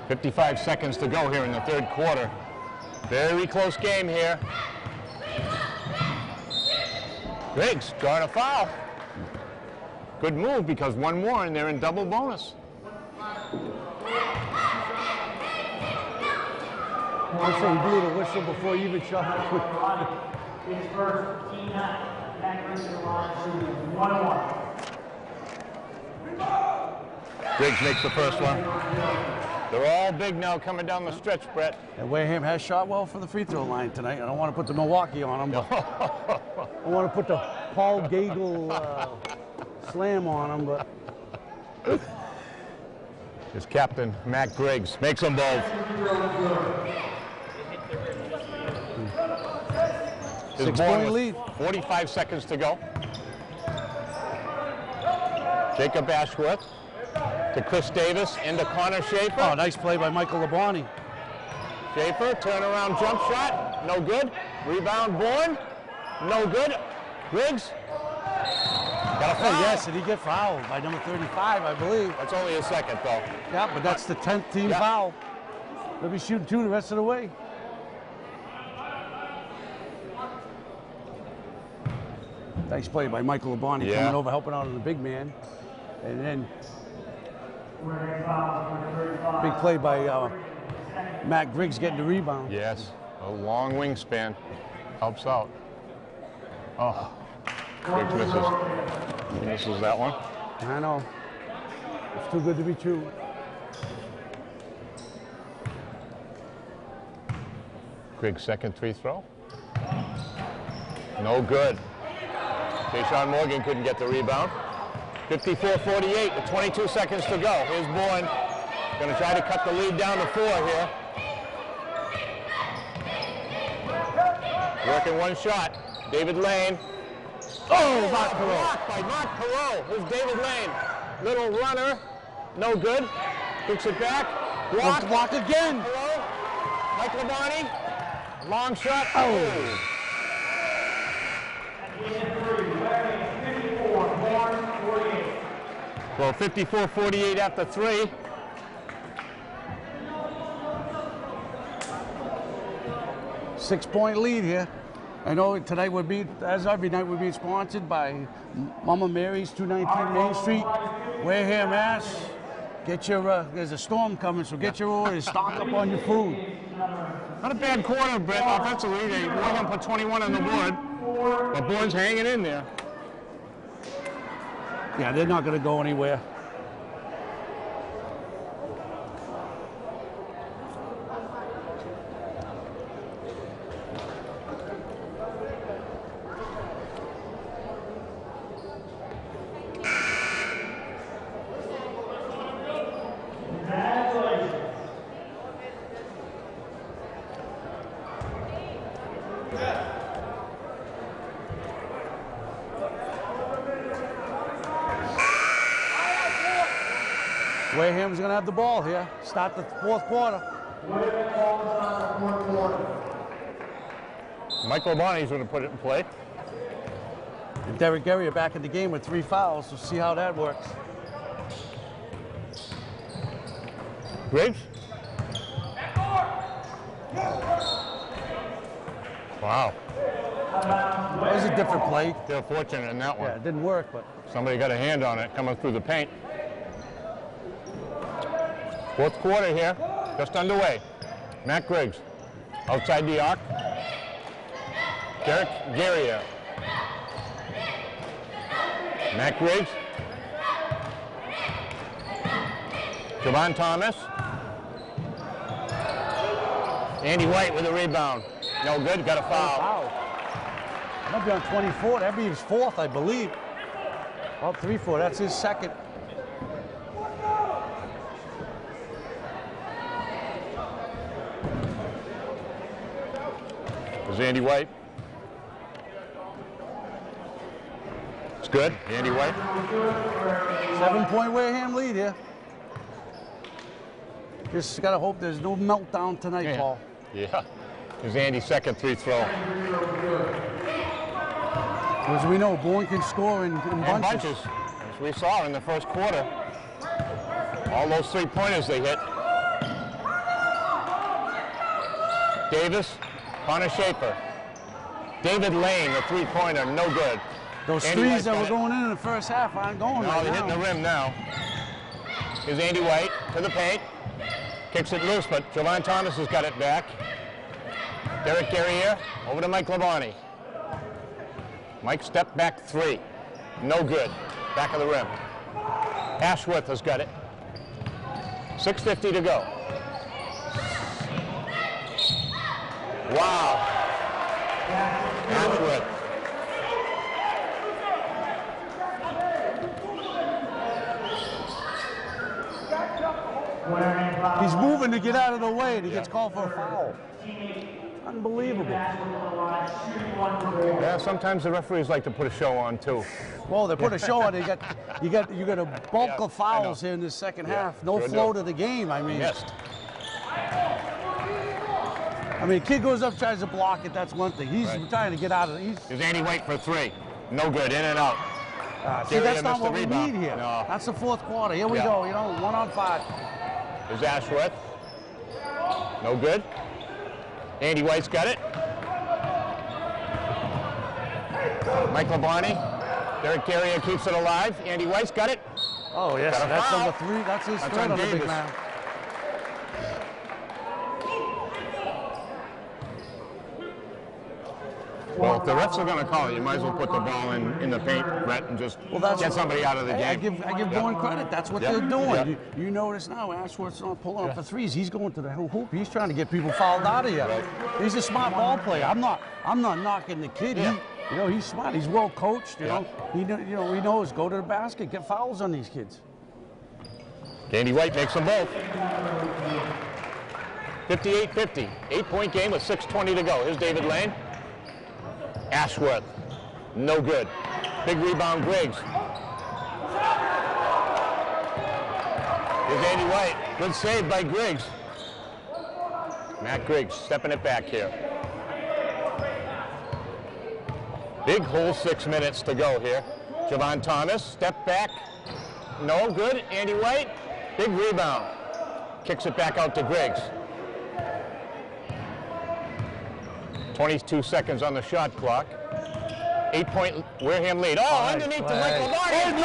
.55 seconds to go here in the third quarter. Very close game here. Griggs drawing a foul. Good move because 1 more and they're in double bonus. Also, he blew the whistle before he even shot. His first team night. Back into the line, shooting 1-1. Griggs makes the first one. They're all big now coming down the stretch, Brett. And Wareham has shot well for the free throw line tonight. I don't want to put the Milwaukee on him, but I want to put the Paul Gagel slam on him, but His captain, Matt Griggs, makes them both. His 6-point Bourne lead. with 45 seconds to go. Jacob Ashworth to Chris Davis into Connor Schaefer. Oh, nice play by Michael Labonte. Schaefer, turnaround jump shot, no good. Rebound, Bourne, no good. Griggs, got a Oh, foul. yes, and he get fouled by number 35, I believe. That's only a second, though. Yeah, but that's the 10th team Yeah. foul. They'll be shooting 2 the rest of the way. Nice play by Michael Labonte Yeah. coming over, helping out on the big man. And then big play by Matt Griggs getting the rebound. Yes, a long wingspan helps out. Oh, Griggs misses. He misses that one. I know. It's too good to be true. Griggs' second free throw. No good. Tayshawn Morgan couldn't get the rebound. 54-48 with 22 seconds to go. Here's Bourne. Going to try to cut the lead down to 4 here. Working one shot. David Lane. Oh, blocked by Mark Perot. Here's David Lane. Little runner. No good. Kicks it back. Block again. Perot. Mike Labonte. Long shot. Oh. Well, 54-48 after 3. Six-point lead here. I know tonight would be, as every night, we're being sponsored by Mama Mary's, 219 Main Street, Wareham, Mass. Get your, there's a storm coming, so get your orders, stock up on your food. Not a bad quarter, Brett, offensively. Wareham put 21 on the board, but Bourne's hanging in there. Yeah, they're not going to go anywhere. Wareham's going to have the ball here. Start the fourth quarter. Mike Labonte's going to put it in play. And Derek Gary are back in the game with 3 fouls. We'll see how that works. Griggs? Wow. That was a different play. They're fortunate in that one. Yeah, it didn't work, but Somebody got a hand on it coming through the paint. Fourth quarter here, just underway. Matt Griggs, outside the arc. Derek Guerrier. Matt Griggs. Javon Thomas. Andy White with a rebound. No good, got a foul. Wow. Might be on 24. That'd be his 4th, I believe. Oh, 3-4. That's his 2nd. There's Andy White. It's good, Andy White. 7-point Wareham lead here. Just got to hope there's no meltdown tonight, Paul. Yeah. There's Andy's second free throw. As we know, Bourne can score in bunches. As we saw in the first quarter. All those 3-pointers they hit. Davis, Connor Schaefer. David Lane, the 3-pointer, no good. Those Andy threes White that got were it. going in the first half aren't going No, right they're hitting now. the rim now. Here's Andy White to the paint. Kicks it loose, but Javon Thomas has got it back. Derek Guerrier over to Mike Labonte. Mike step back 3. No good. Back of the rim. Ashworth has got it. 6:50 to go. Wow. Ashworth. He's moving to get out of the way, and he gets called for a foul. Unbelievable. Yeah, sometimes the referees like to put a show on too. Well, they put a show on. You got a bulk of fouls here in the second half. No sure flow do. to the game. I mean, Missed. kid goes up, tries to block it. That's one thing. He's trying to get out of it. Here's Andy White for 3. No good. In and out. See, that's Guerrier not missed what the we rebound. need here. No. That's the fourth quarter. Here we Yeah. go. 1-on-5. Here's Ashworth. No good. Andy White's got it. Mike Labonte. Derek Guerrier keeps it alive. Andy White's got it. Oh, yes, Got a that's foul. number 3. That's his That's third on on the big Davis. man. Well, if the refs are going to call it, you might as well put the ball in the paint, Brett, and just get somebody out of the Hey, game. I give Bourne credit. That's what Yep. they're doing. Yep. You notice now Ashworth's not pulling up for threes. He's going to the hoop. He's trying to get people fouled out of here. Right. He's a smart ball player. I'm not knocking the kid. Yeah. He's smart. He's well coached. You Yeah. know, he knows go to the basket, get fouls on these kids. Candy White makes them both. 58-50. 8-point game with 6:20 to go. Here's David Lane. Ashworth. No good. Big rebound, Griggs. Here's Andy White. Good save by Griggs. Matt Griggs stepping it back here. Big whole 6 minutes to go here. Javon Thomas, step back. No good. Andy White. Big rebound. Kicks it back out to Griggs. 22 seconds on the shot clock. 8-point Wareham lead. Oh, underneath to Michael Varney.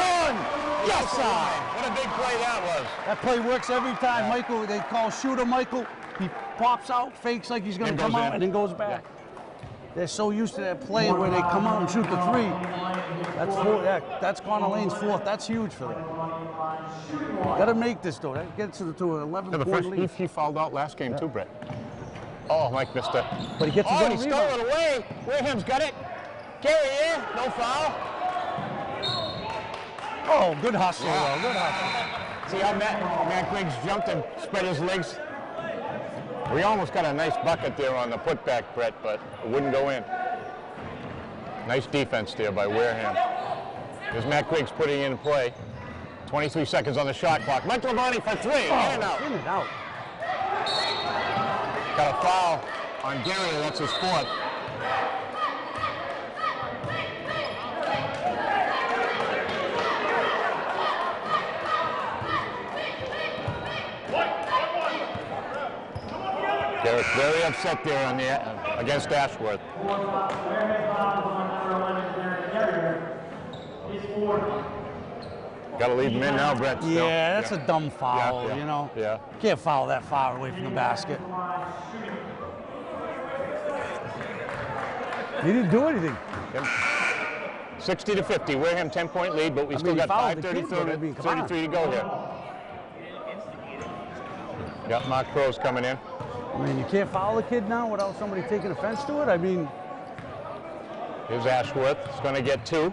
Yes, side. What a big play that was. That play works every time. Michael, they call shooter Michael. He pops out, fakes like he's going And to come goes out, in. and then goes back. They're so used to that play where they come out and shoot the 3. That's Connor Lane's 4th. That's huge for them. Got to make this, though. That gets to an 11-point lead. He fouled out last game too, Brett. Oh, Mike missed it. But he gets his Oh, own he stole rebound. it away. Wareham's got it. Carrier, no foul. Oh, good hustle, Yeah. though. Good hustle. See how Matt Griggs jumped and spread his legs? We almost got a nice bucket there on the putback, Brett, but it wouldn't go in. Nice defense there by Wareham. There's Matt Griggs putting in play. 23 seconds on the shot clock. Mike Lavani for 3. In and out. In and out. Got a foul on Gary. That's his 4th. Garrett very upset there on the against Ashworth. Got to leave him in now, Brett. Still. Yeah, that's a dumb foul, Yeah. you know. Yeah. Can't foul that far away from the basket. He didn't do anything. 60-50. Wareham 10-point lead, but we still he got fouled the kid, 5:33 though. I mean, come on. to go here. Got Mark Crowes coming in. I mean, you can't foul a kid now without somebody taking offense to it. I mean, Here's Ashworth. He's going to get 2.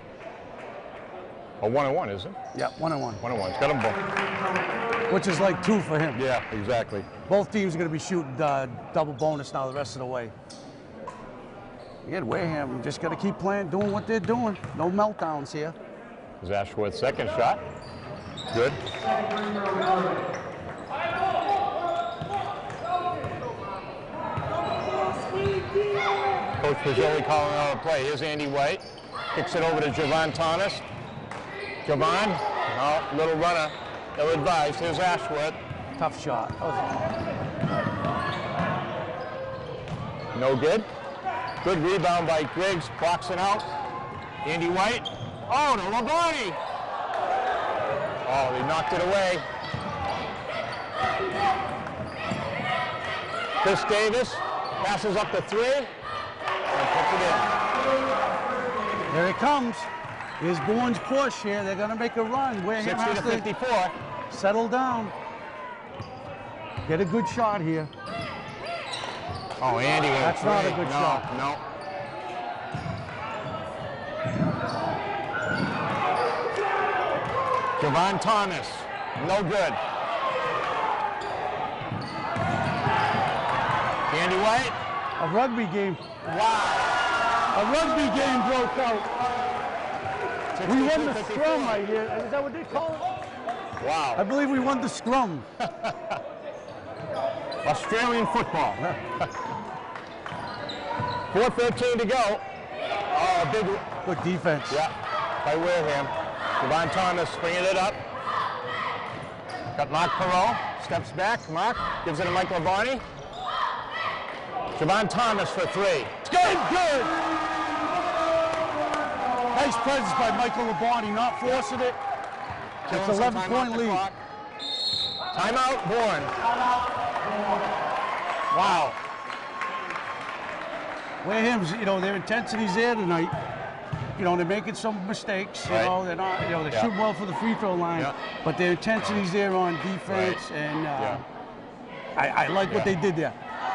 A 1-1, isn't it? yeah, 1-1. 1-1. He's got them both. Which is like 2 for him. Yeah, exactly. Both teams are going to be shooting double bonus now the rest of the way. Again, Wareham just got to keep playing, doing what they're doing. No meltdowns here. Here's Ashworth's second shot. Good. Coach Pajoli calling out a play. Here's Andy White. Kicks it over to Javon Thomas. Javon, no, little runner. Ill-advised. Here's Ashworth. Tough shot. No good. Good rebound by Griggs. Boxing out. Andy White. Oh, to Lombardi. Oh, he knocked it away. Chris Davis passes up the 3 and puts it in. Here it comes. Here's Bourne's push here. They're going to make a run. Wareham 60 has to to 54. settle down. Get a good shot here. Oh, Andy with That's a not a three. good No, shot. No. Javon Thomas, no good. Andy White, A rugby game. wow. A rugby game broke out. 60 We won to the 54. scrum right here. Is that what they call it? I Wow. believe we won the scrum. Australian football. 4:13 to go. Oh, a big, Good defense. yeah, by Wareham. Javon Thomas bringing it up. Got Mark Perot, steps back. Mark gives it to Mike Lavarney. Javon Thomas for 3. It's good, good. Nice presence by Michael Labardi, not forcing it. killing It's some 11 time off point the lead. clock. Timeout, Bourne. Wow. Wareham's, you know, their intensity's there tonight. You know, they're making some mistakes. You Right. know, they're not. You know, they're Yeah. shooting well for the free throw line, Yeah. but their intensity's there on defense, Right. and Yeah. I like what Yeah. they did there.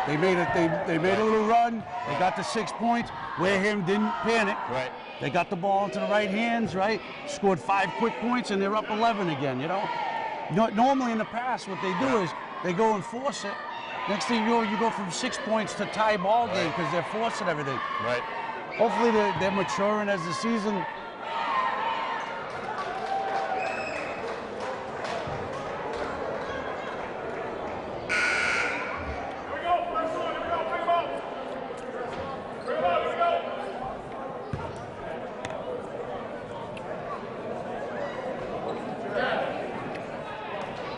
They made it. They made a little run. They got to 6 points. Wareham didn't panic. Right. They got the ball into the right hands. Right. Scored 5 quick points, and they're up 11 again. You know. Normally in the past, what they do is they go and force it. Next thing you know, you go from 6 points to tie ball game because they're forcing everything. Right. Hopefully they're maturing as the season.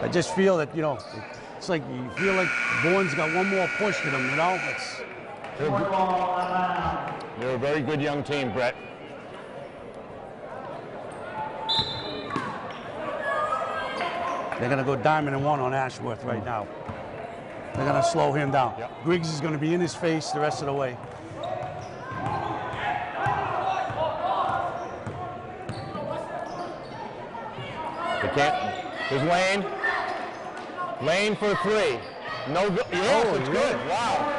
I just feel that, you know, it's like you feel like Bourne's got one more push to them, you know? They're a very good young team, Brett. They're going to go diamond and one on Ashworth right now. They're going to slow him down. Yep. Griggs is going to be in his face the rest of the way. They can't. There's Lane. Lane for 3. No good. Yes, Oh, it's yeah. good. Wow.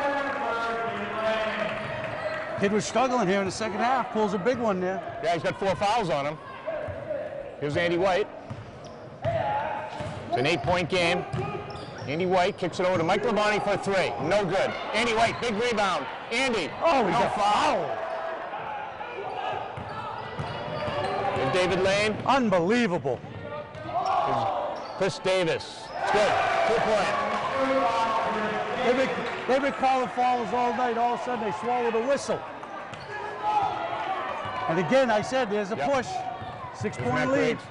Kid was struggling here in the second half. Pulls a big one there. Yeah, he's got 4 fouls on him. Here's Andy White. It's an 8-point game. Andy White kicks it over to Mike Labonte for 3. No good. Andy White, big rebound. Andy. Oh, he no got foul. Here's David Lane. Unbelievable. Here's Chris Davis. It's good. Good play. They've been calling fouls all night. All of a sudden, they swallowed a whistle. And again, I said there's a Yep. push. Here's 6-point Matt lead. Griggs.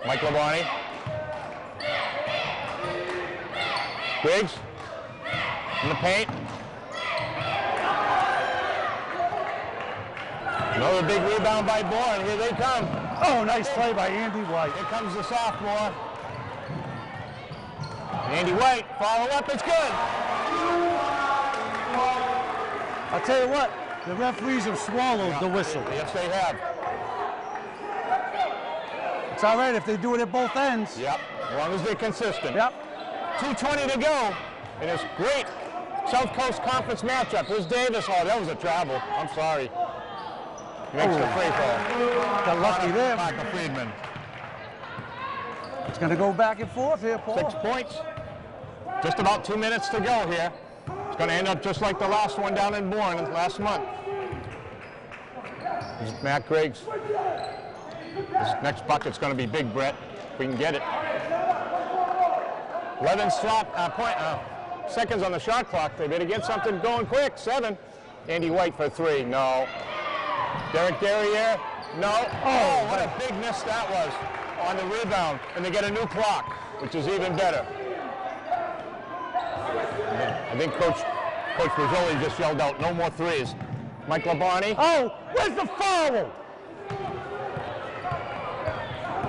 Mike Labonte. Griggs in the paint. Another big rebound by Bourne. Here they come. Oh, nice play by Andy White. Here comes the sophomore. Andy White, follow up, it's good. I'll tell you what, the referees have swallowed the whistle. Yes, they have. It's all right if they do it at both ends. Yep, as long as they're consistent. Yep. 2:20 to go in this great South Coast Conference matchup. Here's Davis. Oh, that was a travel. I'm sorry. He makes the free throw. Got lucky there. Michael Friedman. It's going to go back and forth here, Paul. 6 points. Just about 2 minutes to go here. It's going to end up just like the last one down in Bourne last month. Here's Matt Griggs. This next bucket's going to be big, Brett. If we can get it. 11 seconds on the shot clock. They better get something going quick. 7. Andy White for 3. No. Derek Derriere. No. Oh, what a big miss that was on the rebound. And they get a new clock, which is even better. I think Coach Rizzoli just yelled out, no more threes. Mike Labonte. Oh, where's the foul?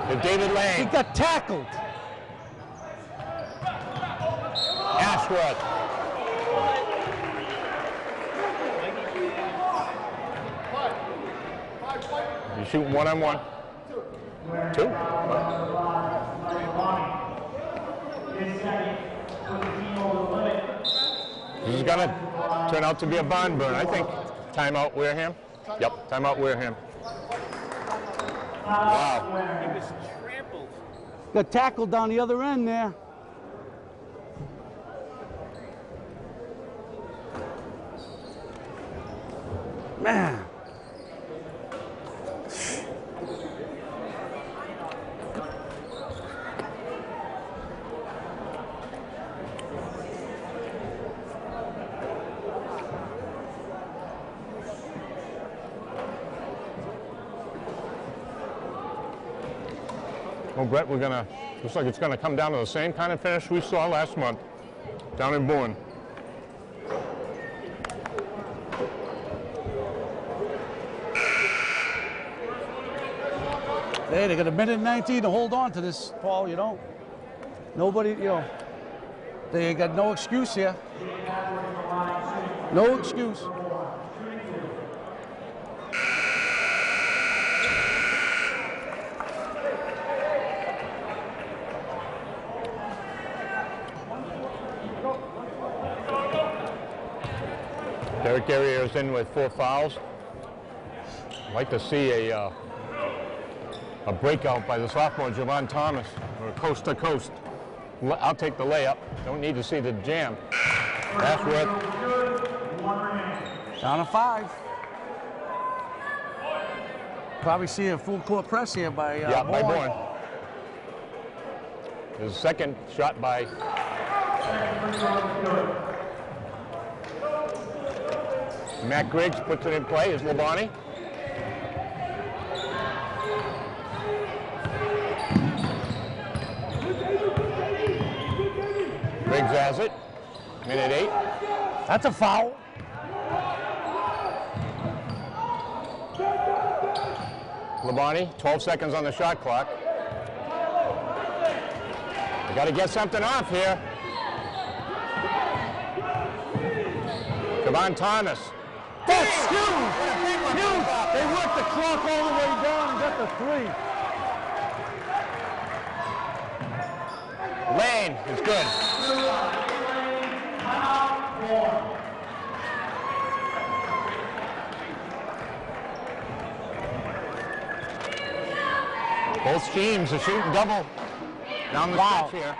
To David He Lane. got tackled. Ashworth. You shoot 1-on-1. 2. This is going to turn out to be a barn burn, I think. Timeout Wareham. Yep, timeout Wareham. Wow. Got tackled down the other end there. Man. Well, Brett, looks like it's gonna come down to the same kind of finish we saw last month down in Bourne. Hey, they got a minute and 19 to hold on to this, Paul, you know. Nobody, you know, they got no excuse here. No excuse. Derek Guerrier is in with 4 fouls. I'd like to see a breakout by the sophomore, Javon Thomas, or coast to coast. I'll take the layup. Don't need to see the jam. Ashworth. Down to 5. Probably see a full court press here by By Bourne. His second shot by Matt Griggs puts it in play. Is Labonte. Griggs has it. Minute 8. That's a foul. Labonte, 12 seconds on the shot clock. We got to get something off here. Javon Thomas. That's huge! Huge! They worked the clock all the way down and got the 3. Lane is good. Both teams are shooting double down the stretch here.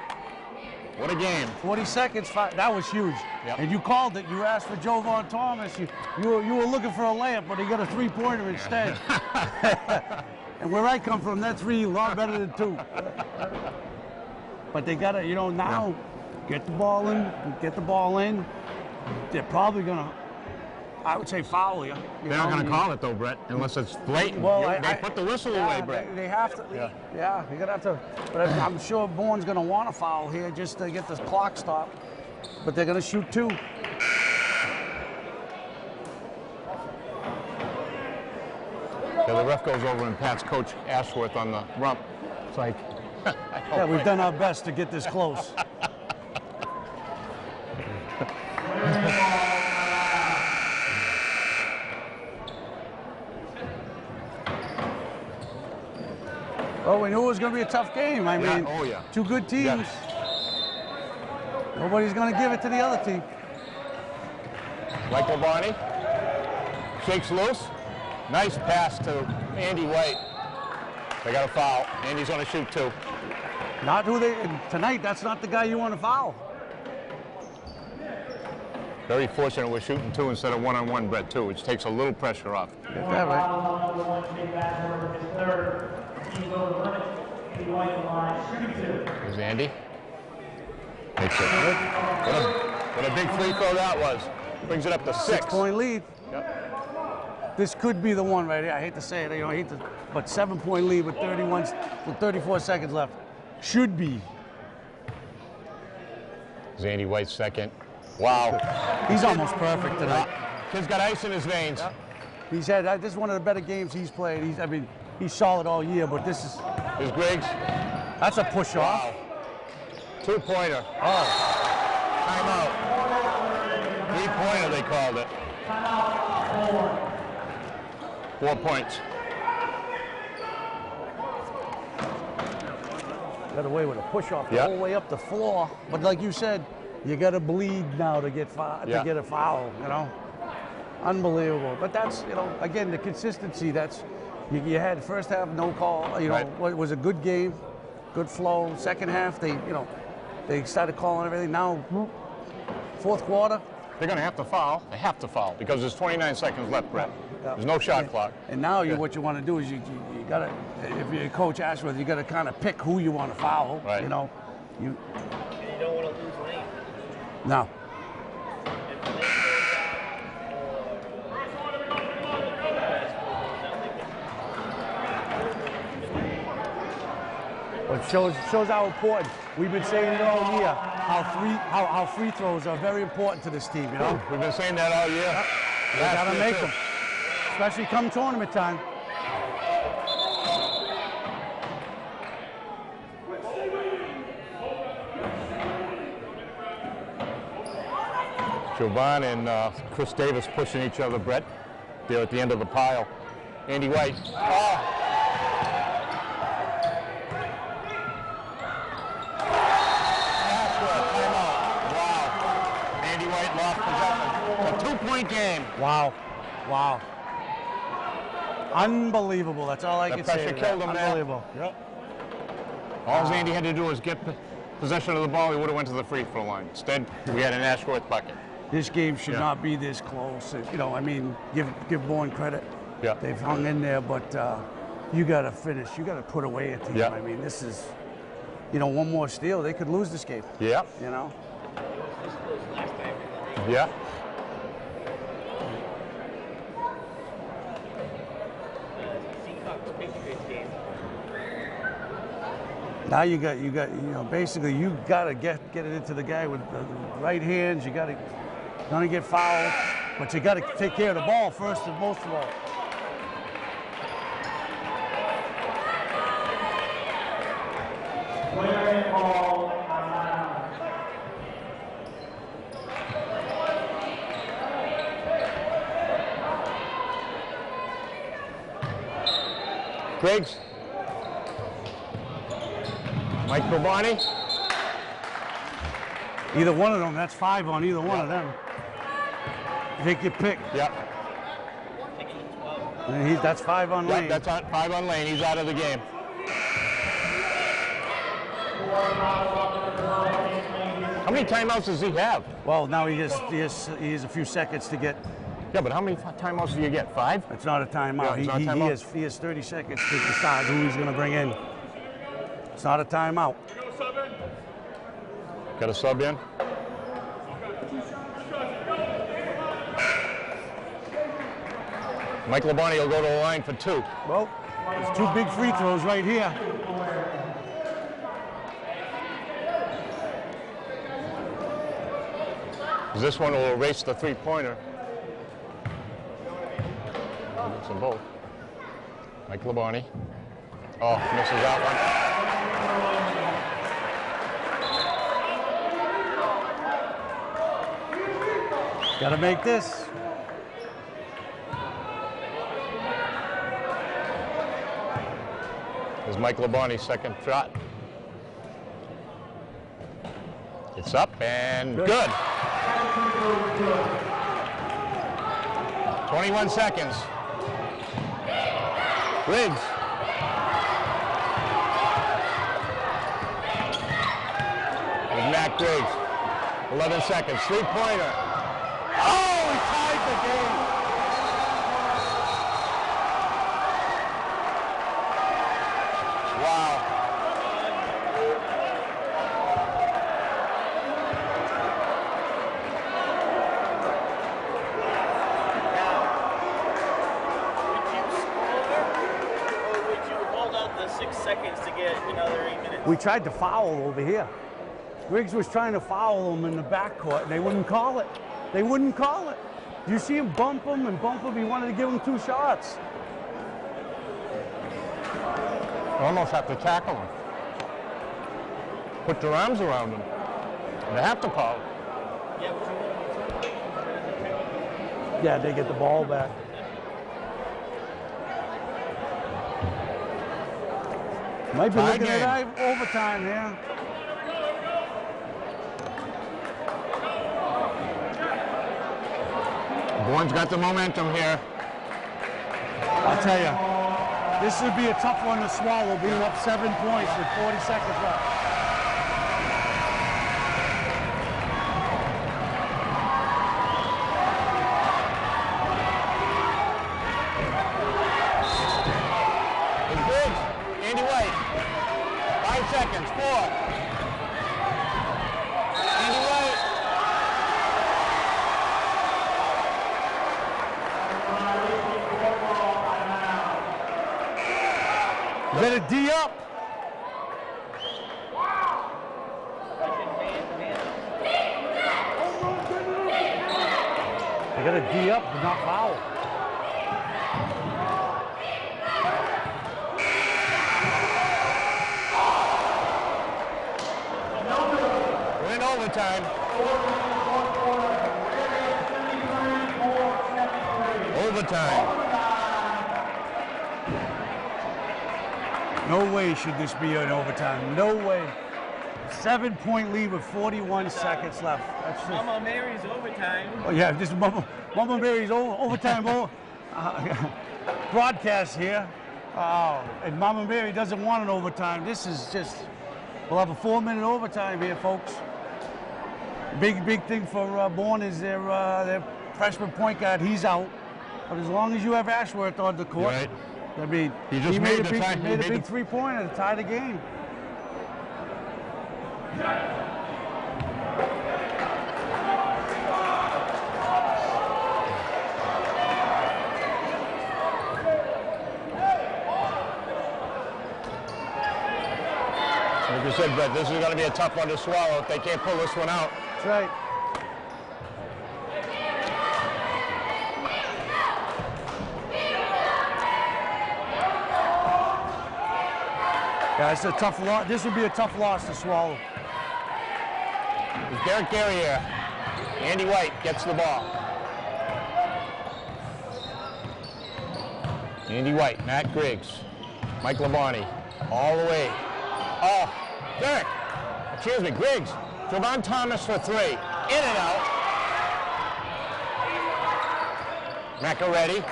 What a game. 40 seconds, that was huge. Yep. And you called it. You asked for Javon Thomas. You were looking for a layup, but he got a 3-pointer instead. And where I come from, that 3 a lot better than 2. But they got to, you know, now get the ball in. They're probably going to, I would say, foul you. They're not going to call it, though, Brett, unless it's blatant. Well, they put the whistle away, Brett. They have to. Yeah, you're going to have to. But I'm sure Bourne's going to want a foul here just to get the clock stopped. But they're going to shoot 2. Yeah, the ref goes over and pats Coach Ashworth on the rump. It's like, yeah, we've done our best to get this close. Well, we knew it was going to be a tough game. I mean, two good teams. Yes. Nobody's going to give it to the other team. Like Labonte. Shakes loose. Nice pass to Andy White. They got a foul. Andy's going to shoot 2. Not who they, tonight, that's not the guy you want to foul. Very fortunate we're shooting 2 instead of 1-on-1, Brett, too, which takes a little pressure off. Get that right. Here's Andy. Makes it. What a big free throw that was. Brings it up to 6. 6-point lead. Yep. This could be the one right here. I hate to say it, you know, I hate to, but 7-point lead with 34 seconds left. Should be. Here's Andy White's second. Wow. He's almost perfect tonight. Kid's got ice in his veins. Yep. He's had, this is one of the better games he's played. He's solid all year, but this is. Here's Griggs. That's a push off. Wow. 2-pointer. Oh. Timeout. 3-pointer, they called it. 4 points. Got away with a push off the whole way up the floor. But like you said, you got to bleed now to get a foul, you know. Unbelievable. But that's, you know, again, the consistency. That's you had first half no call. You know, it was a good game, good flow. Second half, they started calling everything. Now, fourth quarter. They're going to have to foul. They have to foul because there's 29 seconds left, Brett. There's no shot clock. And now what you want to do is you got to, if you're Coach Ashworth, you got to kind of pick who you want to foul. Right. You know, And you don't want to lose lane. No. It shows how important. We've been saying it all year. How free throws are very important to this team. You know, we've been saying that all year. You got to make them, especially come tournament time. Jovan and Chris Davis pushing each other, Brett. They're at the end of the pile. Andy White. Oh! Wow. Andy White lost possession. A 2-point game. Wow. Wow. Unbelievable. That's all I can say. The pressure killed him there. Unbelievable. Yep. All Andy had to do was get possession of the ball. He would have went to the free throw line. Instead, we had an Ashworth bucket. This game should Yeah. not be this close. You know, I mean, give Bourne credit. Yeah. They've hung in there, but you got to finish. You got to put away a team. Yeah. I mean, this is, you know, one more steal, they could lose this game. Yeah. You know. Yeah. Now you got, you know, basically you got to get it into the guy with the right hands. You got to, gonna get fouled, but you got to take care of the ball first and most of all. Wareham ball, timeout. Griggs. Mike Bobani. Either one of them, that's 5 on either one of them. Take your pick. Yep. And that's 5 on Lane. Yep, that's 5 on Lane. He's out of the game. How many timeouts does he have? Well, now he has a few seconds to get. Yeah, but how many timeouts do you get? 5? It's not a timeout. Yeah, it's not a timeout? He has 30 seconds to decide who he's going to bring in. It's not a timeout. Got a sub in? Mike Labonte will go to the line for 2. Well, there's 2 big free throws right here. This one will erase the 3-pointer. It's them both. Mike Labonte. Oh, misses that one. Got to make this. There's Mike Labonte's second shot. It's up and good. 21 seconds. Riggs. There's Matt Griggs. 11 seconds. 3-pointer. Oh, he tied the game. Wow. We tried to foul over here. Griggs was trying to foul him in the backcourt, and they wouldn't call it. They wouldn't call it. You see him bump him and bump him. He wanted to give him 2 shots. Almost have to tackle him. Put your arms around him. They have to call it. Yeah, they get the ball back. Might be looking at overtime here. Bourne's got the momentum here. I'll tell you, this would be a tough one to swallow, being up 7 points with 40 seconds left. Andy White. 5 seconds. 4. Andy White. You got a D up. They got a D up, but not foul. We're in overtime. overtime. No way should this be an overtime. No way. 7-point lead with 41 seconds left. That's just, Mama Mary's overtime. oh yeah, this is Mama Mary's overtime broadcast here. Oh, and Mama Mary doesn't want an overtime. This is just, we'll have a 4-minute overtime here, folks. Big thing for Bourne is their freshman point guard. He's out. But as long as you have Ashworth on the court, Right. I mean, He just made made a the tie. He made big the- 3-pointer to tie the game. Like you said, Brett, this is going to be a tough one to swallow if they can't pull this one out. That's right. Yeah, it's a tough loss. This would be a tough loss to swallow. It's Derek Guerriere. Andy White gets the ball. Andy White, Matt Griggs, Mike Labonte, all the way. Oh, Derek, excuse me, Griggs. Javon Thomas for 3. In and out. Macaretti.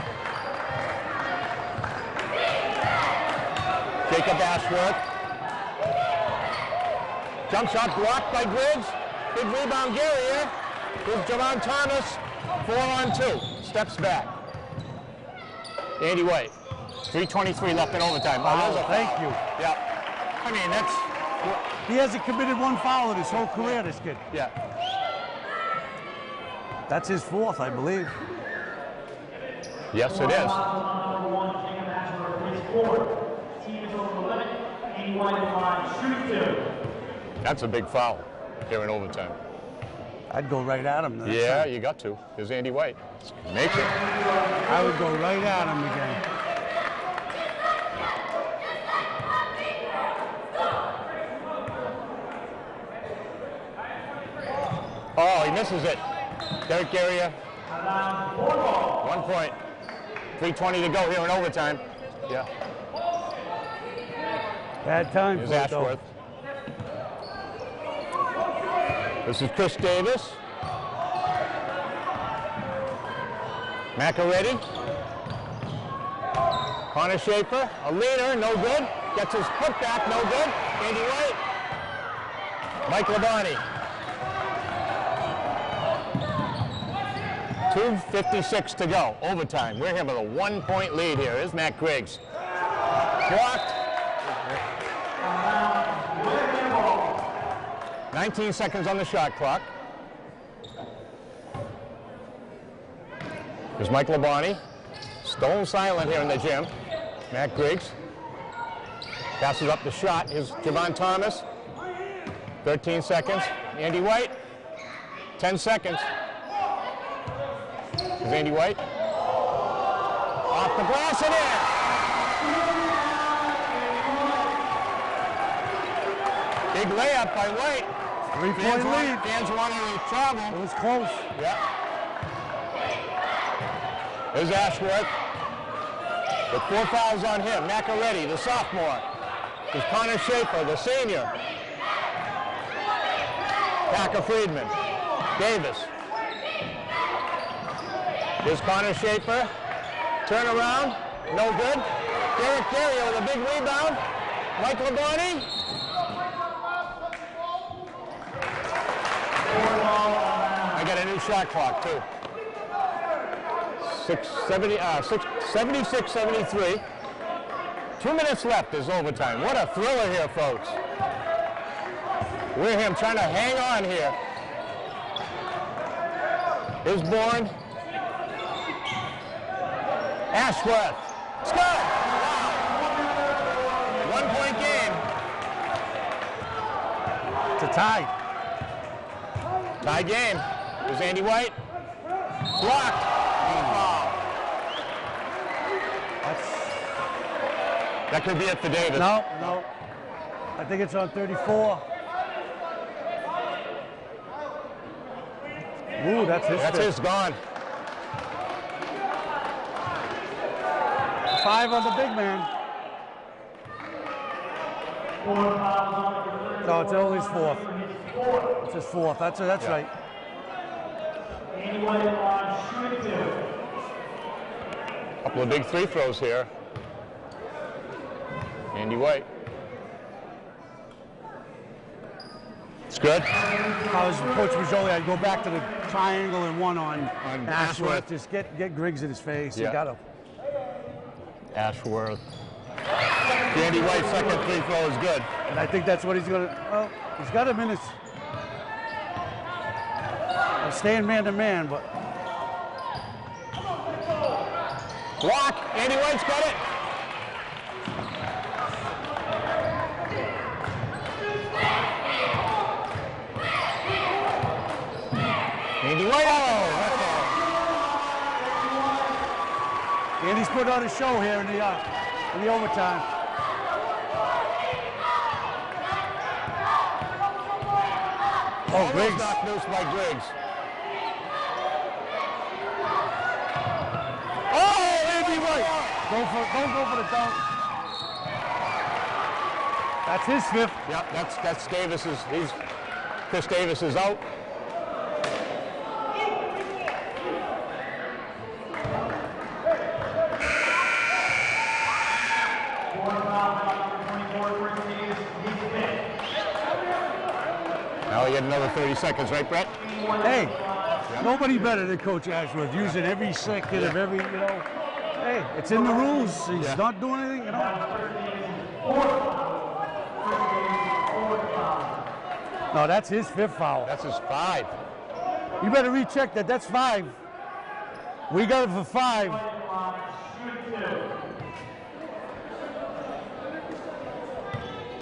Jacob Ashworth. Jump shot blocked by Griggs. Big rebound, Guerriere. Here's Javon Thomas. 4-on-2. Steps back. Andy White. 3:23 left in overtime. Oh, there's a foul. Thank you. Yeah. I mean, that's, He hasn't committed one foul in his whole career, this kid. yeah. That's his 4th, I believe. Yes, it is. Number 1, Jacob Ashworth, his 4th. Team is over the limit. Andy White on the line, shoot 2. That's a big foul here in overtime. I'd go right at him. Yeah, you got to. Here's Andy White. Make it. I would go right at him again. Oh, he misses it. Derek Guerriere. 1 point. 3:20 to go here in overtime. Yeah. Bad time Here's for it, though. Ashworth. This is Chris Davis. Macaretti. Connor Schaefer, a leader, no good. Gets his putback, no good. Andy White. Mike Labonte. 2:56 to go, overtime. We're here with a 1-point lead here. Here's Matt Griggs. Blocked. 19 seconds on the shot clock. Here's Mike Labonte. Stone silent here in the gym. Matt Griggs. Passes up the shot. Here's Javon Thomas. 13 seconds. Andy White. 10 seconds. Here's Andy White. Off the glass and in. Big layup by White. 3-point lead. Fans wanted to travel. It was close. Yeah. There's Ashworth. With 4 fouls on him. Macaretti, the sophomore. There's Connor Schaefer, the senior. Packer Friedman. Davis. Here's Connor Schaefer. Turn around. No good. Derek Guerriere with a big rebound. Mike Labonte. I got a new shot clock, too. 76-73. 2 minutes left is overtime. What a thriller here, folks. Wareham trying to hang on here. Here's Bourne. Ashworth. Let's go! Wow. 1-point game. It's a tie. Tie game. Here's Andy White. Blocked. Foul. That could be it for Davis. No. I think it's on 34. Ooh, that's his. That's his gone. 5 on the big man. No, it's only his 4th. It's his 4th. That's right. Couple of big free throws here. Andy White. It's good. I was Coach Majoli. I'd go back to the triangle and one on Ashworth. Just get Griggs in his face. Yeah. You got him. Ashworth. Andy White's second free throw is good. And I think that's what he's going to. Well, he's got him in his. Staying man to man, but. Block. Andy White's got it. Andy White. Oh, Andy's put on a show here in the overtime. Oh, Griggs. Knocked loose by Griggs. Oh, Andy White. Don't go for the dunk. That's his 5th. Yep, that's Davis's. Chris Davis is out. Now we get another 30 seconds, right, Brett? Hey, nobody better than Coach Ashworth, using every second of every, Hey, it's in the rules. He's not doing anything, No, that's his 5th foul. That's his 5. You better recheck that. That's 5. We got it for 5.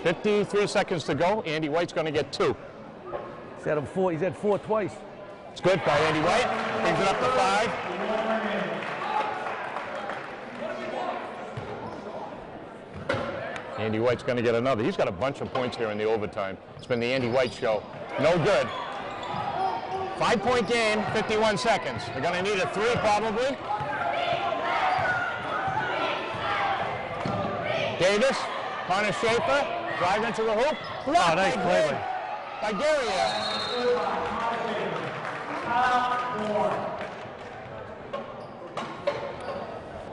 $53 seconds to go. Andy White's going to get 2. He's had 4. He's had 4 twice. It's good by Andy White. Brings it up to 5. Andy White's going to get another. He's got a bunch of points here in the overtime. It's been the Andy White show. No good. 5-point game, 51 seconds. They're going to need a 3 probably. Davis, Connor Schaefer, drive into the hoop. Blocked nice play by Gary.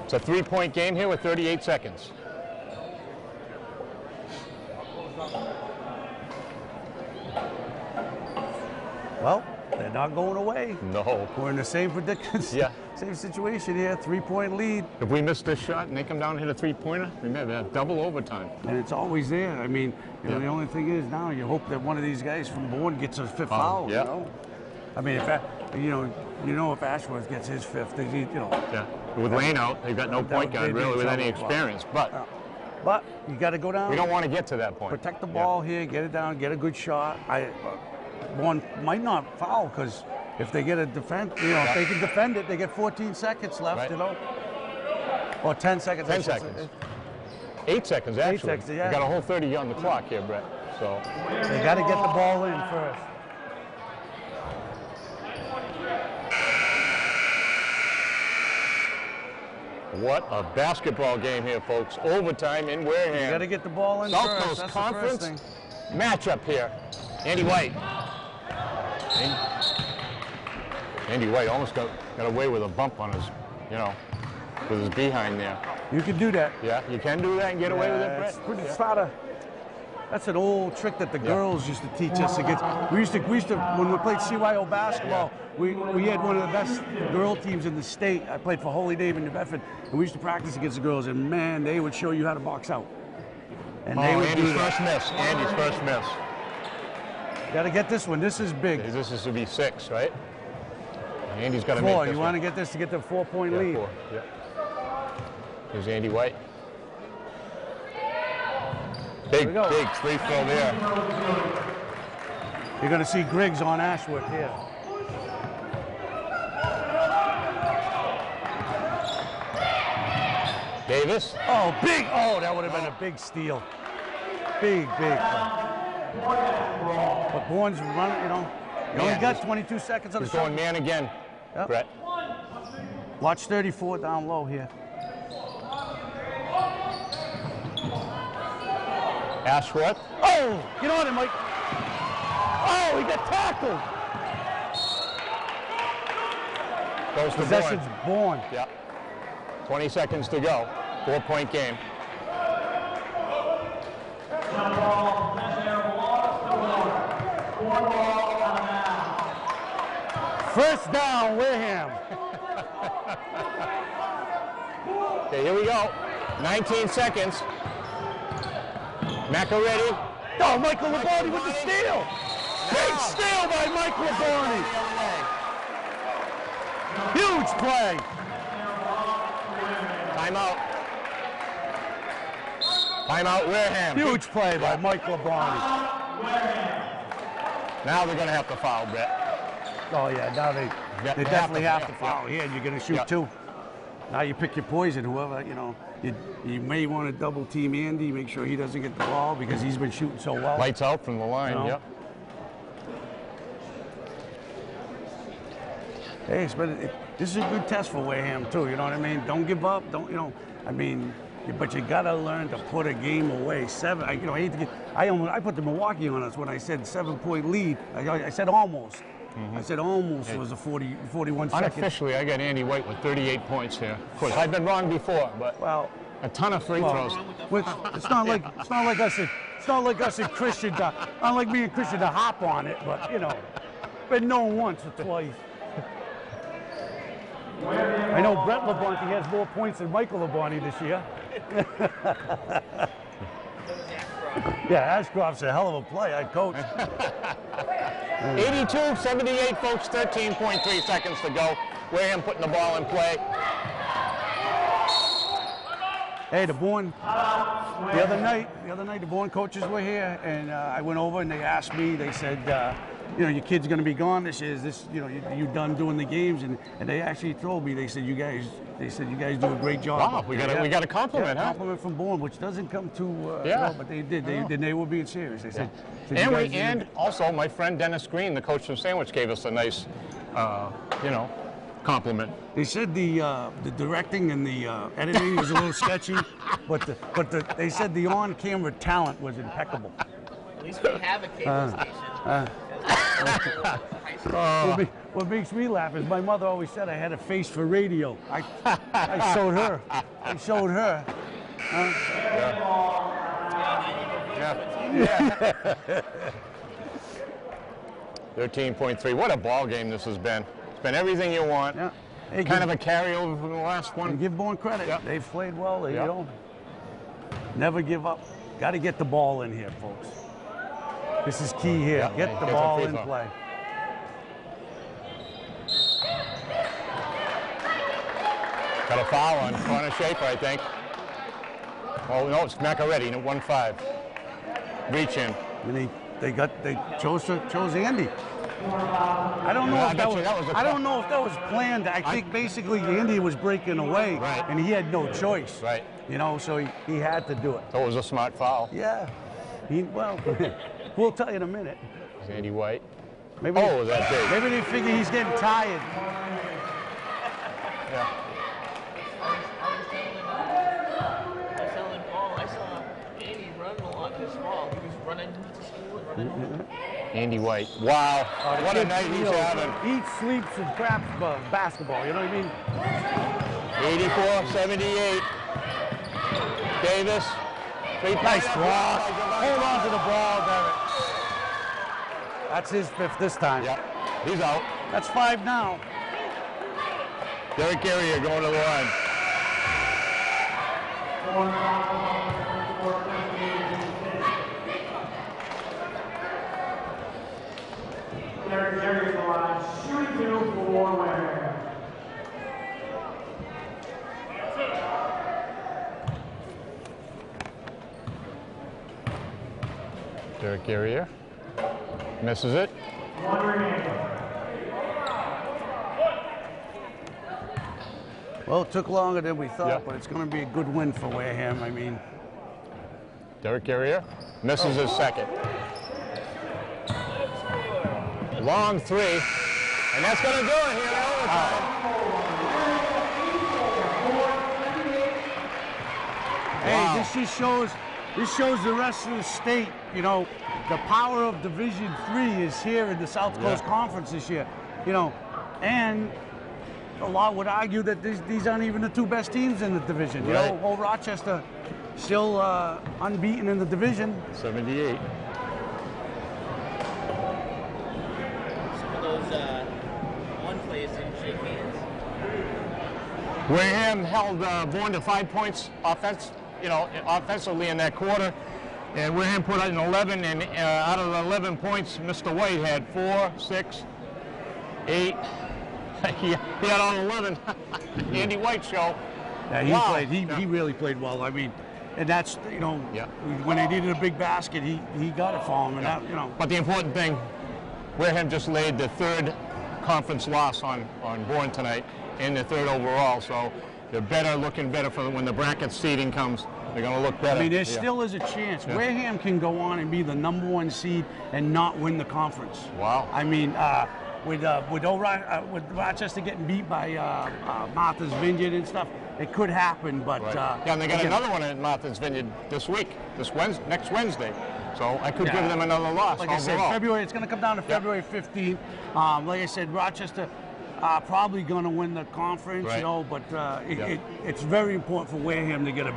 It's a 3-point game here with 38 seconds. Well, they're not going away. No. We're in the same predicament. Yeah. Same situation here. 3-point lead. If we miss this shot and they come down and hit a 3-pointer, remember, that double overtime. And it's always there. I mean, the only thing is now you hope that one of these guys from Bourne gets a 5th foul. Yeah. I mean, if if Ashworth gets his 5th, Yeah. With Lane out, they've got no point guard really with any experience. But you got to go down. we don't want to get to that point. Protect the ball here, get it down, get a good shot. One might not foul because if they get a defense, if they can defend it, they get 14 seconds left, Right. Or 10 seconds. 10 seconds. 8 seconds, actually. 8 seconds, yeah. We got a whole 30 on the clock here, Brett. So They got to get the ball in first. what a basketball game here, folks. Overtime in Wareham. You got to get the ball in South first. Coast That's Conference the first thing. matchup here. Andy White. Andy White almost got away with a bump on his, with his behind there. You can do that. Yeah, you can do that and get away with it, Brett? It's pretty That's an old trick that the girls used to teach us against. We used to when we played CYO basketball, we had one of the best girl teams in the state. I played for Holy Name in New Bedford, and we used to practice against the girls, and man, they would show you how to box out. And they would Andy's do that. first miss. Andy's first miss. Got to get this one. This is big. This is to be 6, right? Andy's got to make 4. this You want to get this to get the 4-point one. lead. 4. Yeah. Here's Andy White. Big free throw there. You're going to see Griggs on Ashworth here. Davis. Oh, big. Oh, that would have been a big steal. Big. But Bourne's running, You only got 22 seconds on the He's going shot. man again, Yep. Brett. Watch 34 down low here. Ashworth. Oh, get on him, Mike. Oh, he got tackled. Goes to Possession's Bourne. Bourne. Yeah. 20 seconds to go. 4-point game. First down, Wareham. Okay, here we go. 19 seconds. Macaretti. Oh, Michael Labardi with the steal. Big steal by Mike Labardi. Huge play. Timeout. Timeout, Wareham. Huge play by Mike Labardi. Now they're going to have to foul, Brett. Oh, yeah, now they definitely have to foul here, and you're going to shoot two. Now you pick your poison, whoever, you know. You may want to double team Andy, make sure he doesn't get the ball because he's been shooting so well. Lights out from the line, You know? yep. Hey, this is a good test for Wareham, too, you know what I mean? Don't give up, but you got to learn to put a game away. I hate to get, I put the Milwaukee on us when I said 7-point lead. I said almost. I said almost was a 41 seconds. Unofficially, I got Andy White with 38 points here. Of course, I've been wrong before, but a ton of free throws. It's not like us and Christian, unlike me and Christian to hop on it, but you know, been known once or twice. I know Brett Labonte has more points than Michael Labonte this year. Yeah, Ashcroft's a hell of a play. I coach. 82-78, folks. 13.3 seconds to go. Wareham putting the ball in play. Hey, the Bourne. The other night, the Bourne coaches were here, and I went over and they asked me. They said, your kid's going to be gone this year. Is this, you done doing the games? And they actually told me. They said you guys do a great job. Wow, we got a compliment, huh? Compliment from Bourne, which doesn't come too yeah. well, but they did. They were being serious. They said, and also my friend Dennis Green, the coach of Sandwich, gave us a nice, compliment. They said the directing and the editing was a little sketchy, but they said the on-camera talent was impeccable. At least we have a cable station. What makes me laugh is my mother always said I had a face for radio. I showed her. I showed her. Yeah. 13.3. What a ball game this has been. It's been everything you want. Yeah. Hey, kind of a carryover from the last one. Give Bourne credit. Yep. They've played well. They Yep. Never give up. Got to get the ball in here, folks. This is key here. Yeah, Get the get ball the in free throw. play. Got a foul on Connor Schaefer, I think. Oh, no, it's Macaretti, 1-5. Reach in. And they chose Andy. I don't know if that was planned. I think basically Andy was breaking away, Right. and he had no choice. Right. So he had to do it. So it was a smart foul. Yeah. We'll tell you in a minute. It's Andy White. Maybe Oh, that big. Maybe they figure he's getting tired. Yeah. I was telling Paul, I saw Andy running a lot this fall. He was running to school and running home. Andy White. Wow. The What a kid, night he's having. Eats, sleeps, and craps basketball. You know what I mean? 84-78. Davis. Nice cross. Hold on to the ball, Derek. That's his fifth this time. Yep. He's out. That's 5 now. Derek Carrier going to the line. Derek Carrier the line, shooting 2 for Wareham. Derek Carrier. Misses it. Well, it took longer than we thought, Yep. but it's going to be a good win for Wareham. I mean, Derek Carrier misses his second. Long three. And that's going to do it here in overtime. hey, this this shows the rest of the state, you know, the power of Division III is here in the South Coast Conference this year, you know, and a lot would argue that these aren't even the two best teams in the division. You know, old Rochester still unbeaten in the division. 78. Some of those one players didn't shake hands. Wareham held Bourne to 5 points offensively in that quarter. And Wareham put out an 11, and out of the 11 points, Mr. White had 4, 6, 8. He had all 11. Andy White show. Yeah, he played. He really played well. I mean, and that's, you know, when they needed a big basket, he got it for him. And that, you know. But the important thing, Wareham just laid the 3rd conference loss on Bourne tonight, and the 3rd overall. So they're looking better for when the bracket seeding comes. They're going to look better. I mean, there still is a chance. Wareham can go on and be the #1 seed and not win the conference. Wow. I mean, with Rochester getting beat by Martha's Vineyard and stuff, it could happen. But and they got another one at Martha's Vineyard this week, next Wednesday. So I could give them another loss. Like I said, February. It's going to come down to February 15th. Like I said, Rochester probably going to win the conference, you know. But it's very important for Wareham to get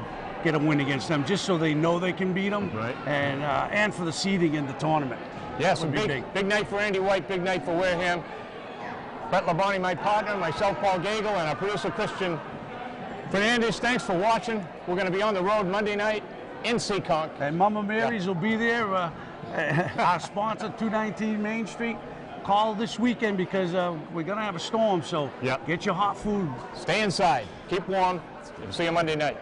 a win against them, just so they know they can beat them, and for the seeding in the tournament. Yes, big night for Andy White, big night for Wareham. Brett Labonte, my partner, myself, Paul Gagel, and our producer, Christian Fernandez. Thanks for watching. We're going to be on the road Monday night in Seekonk. And Mama Mary's will be there. Our sponsor, 219 Main Street. Call this weekend because we're going to have a storm, so get your hot food. Stay inside. Keep warm. See you Monday night.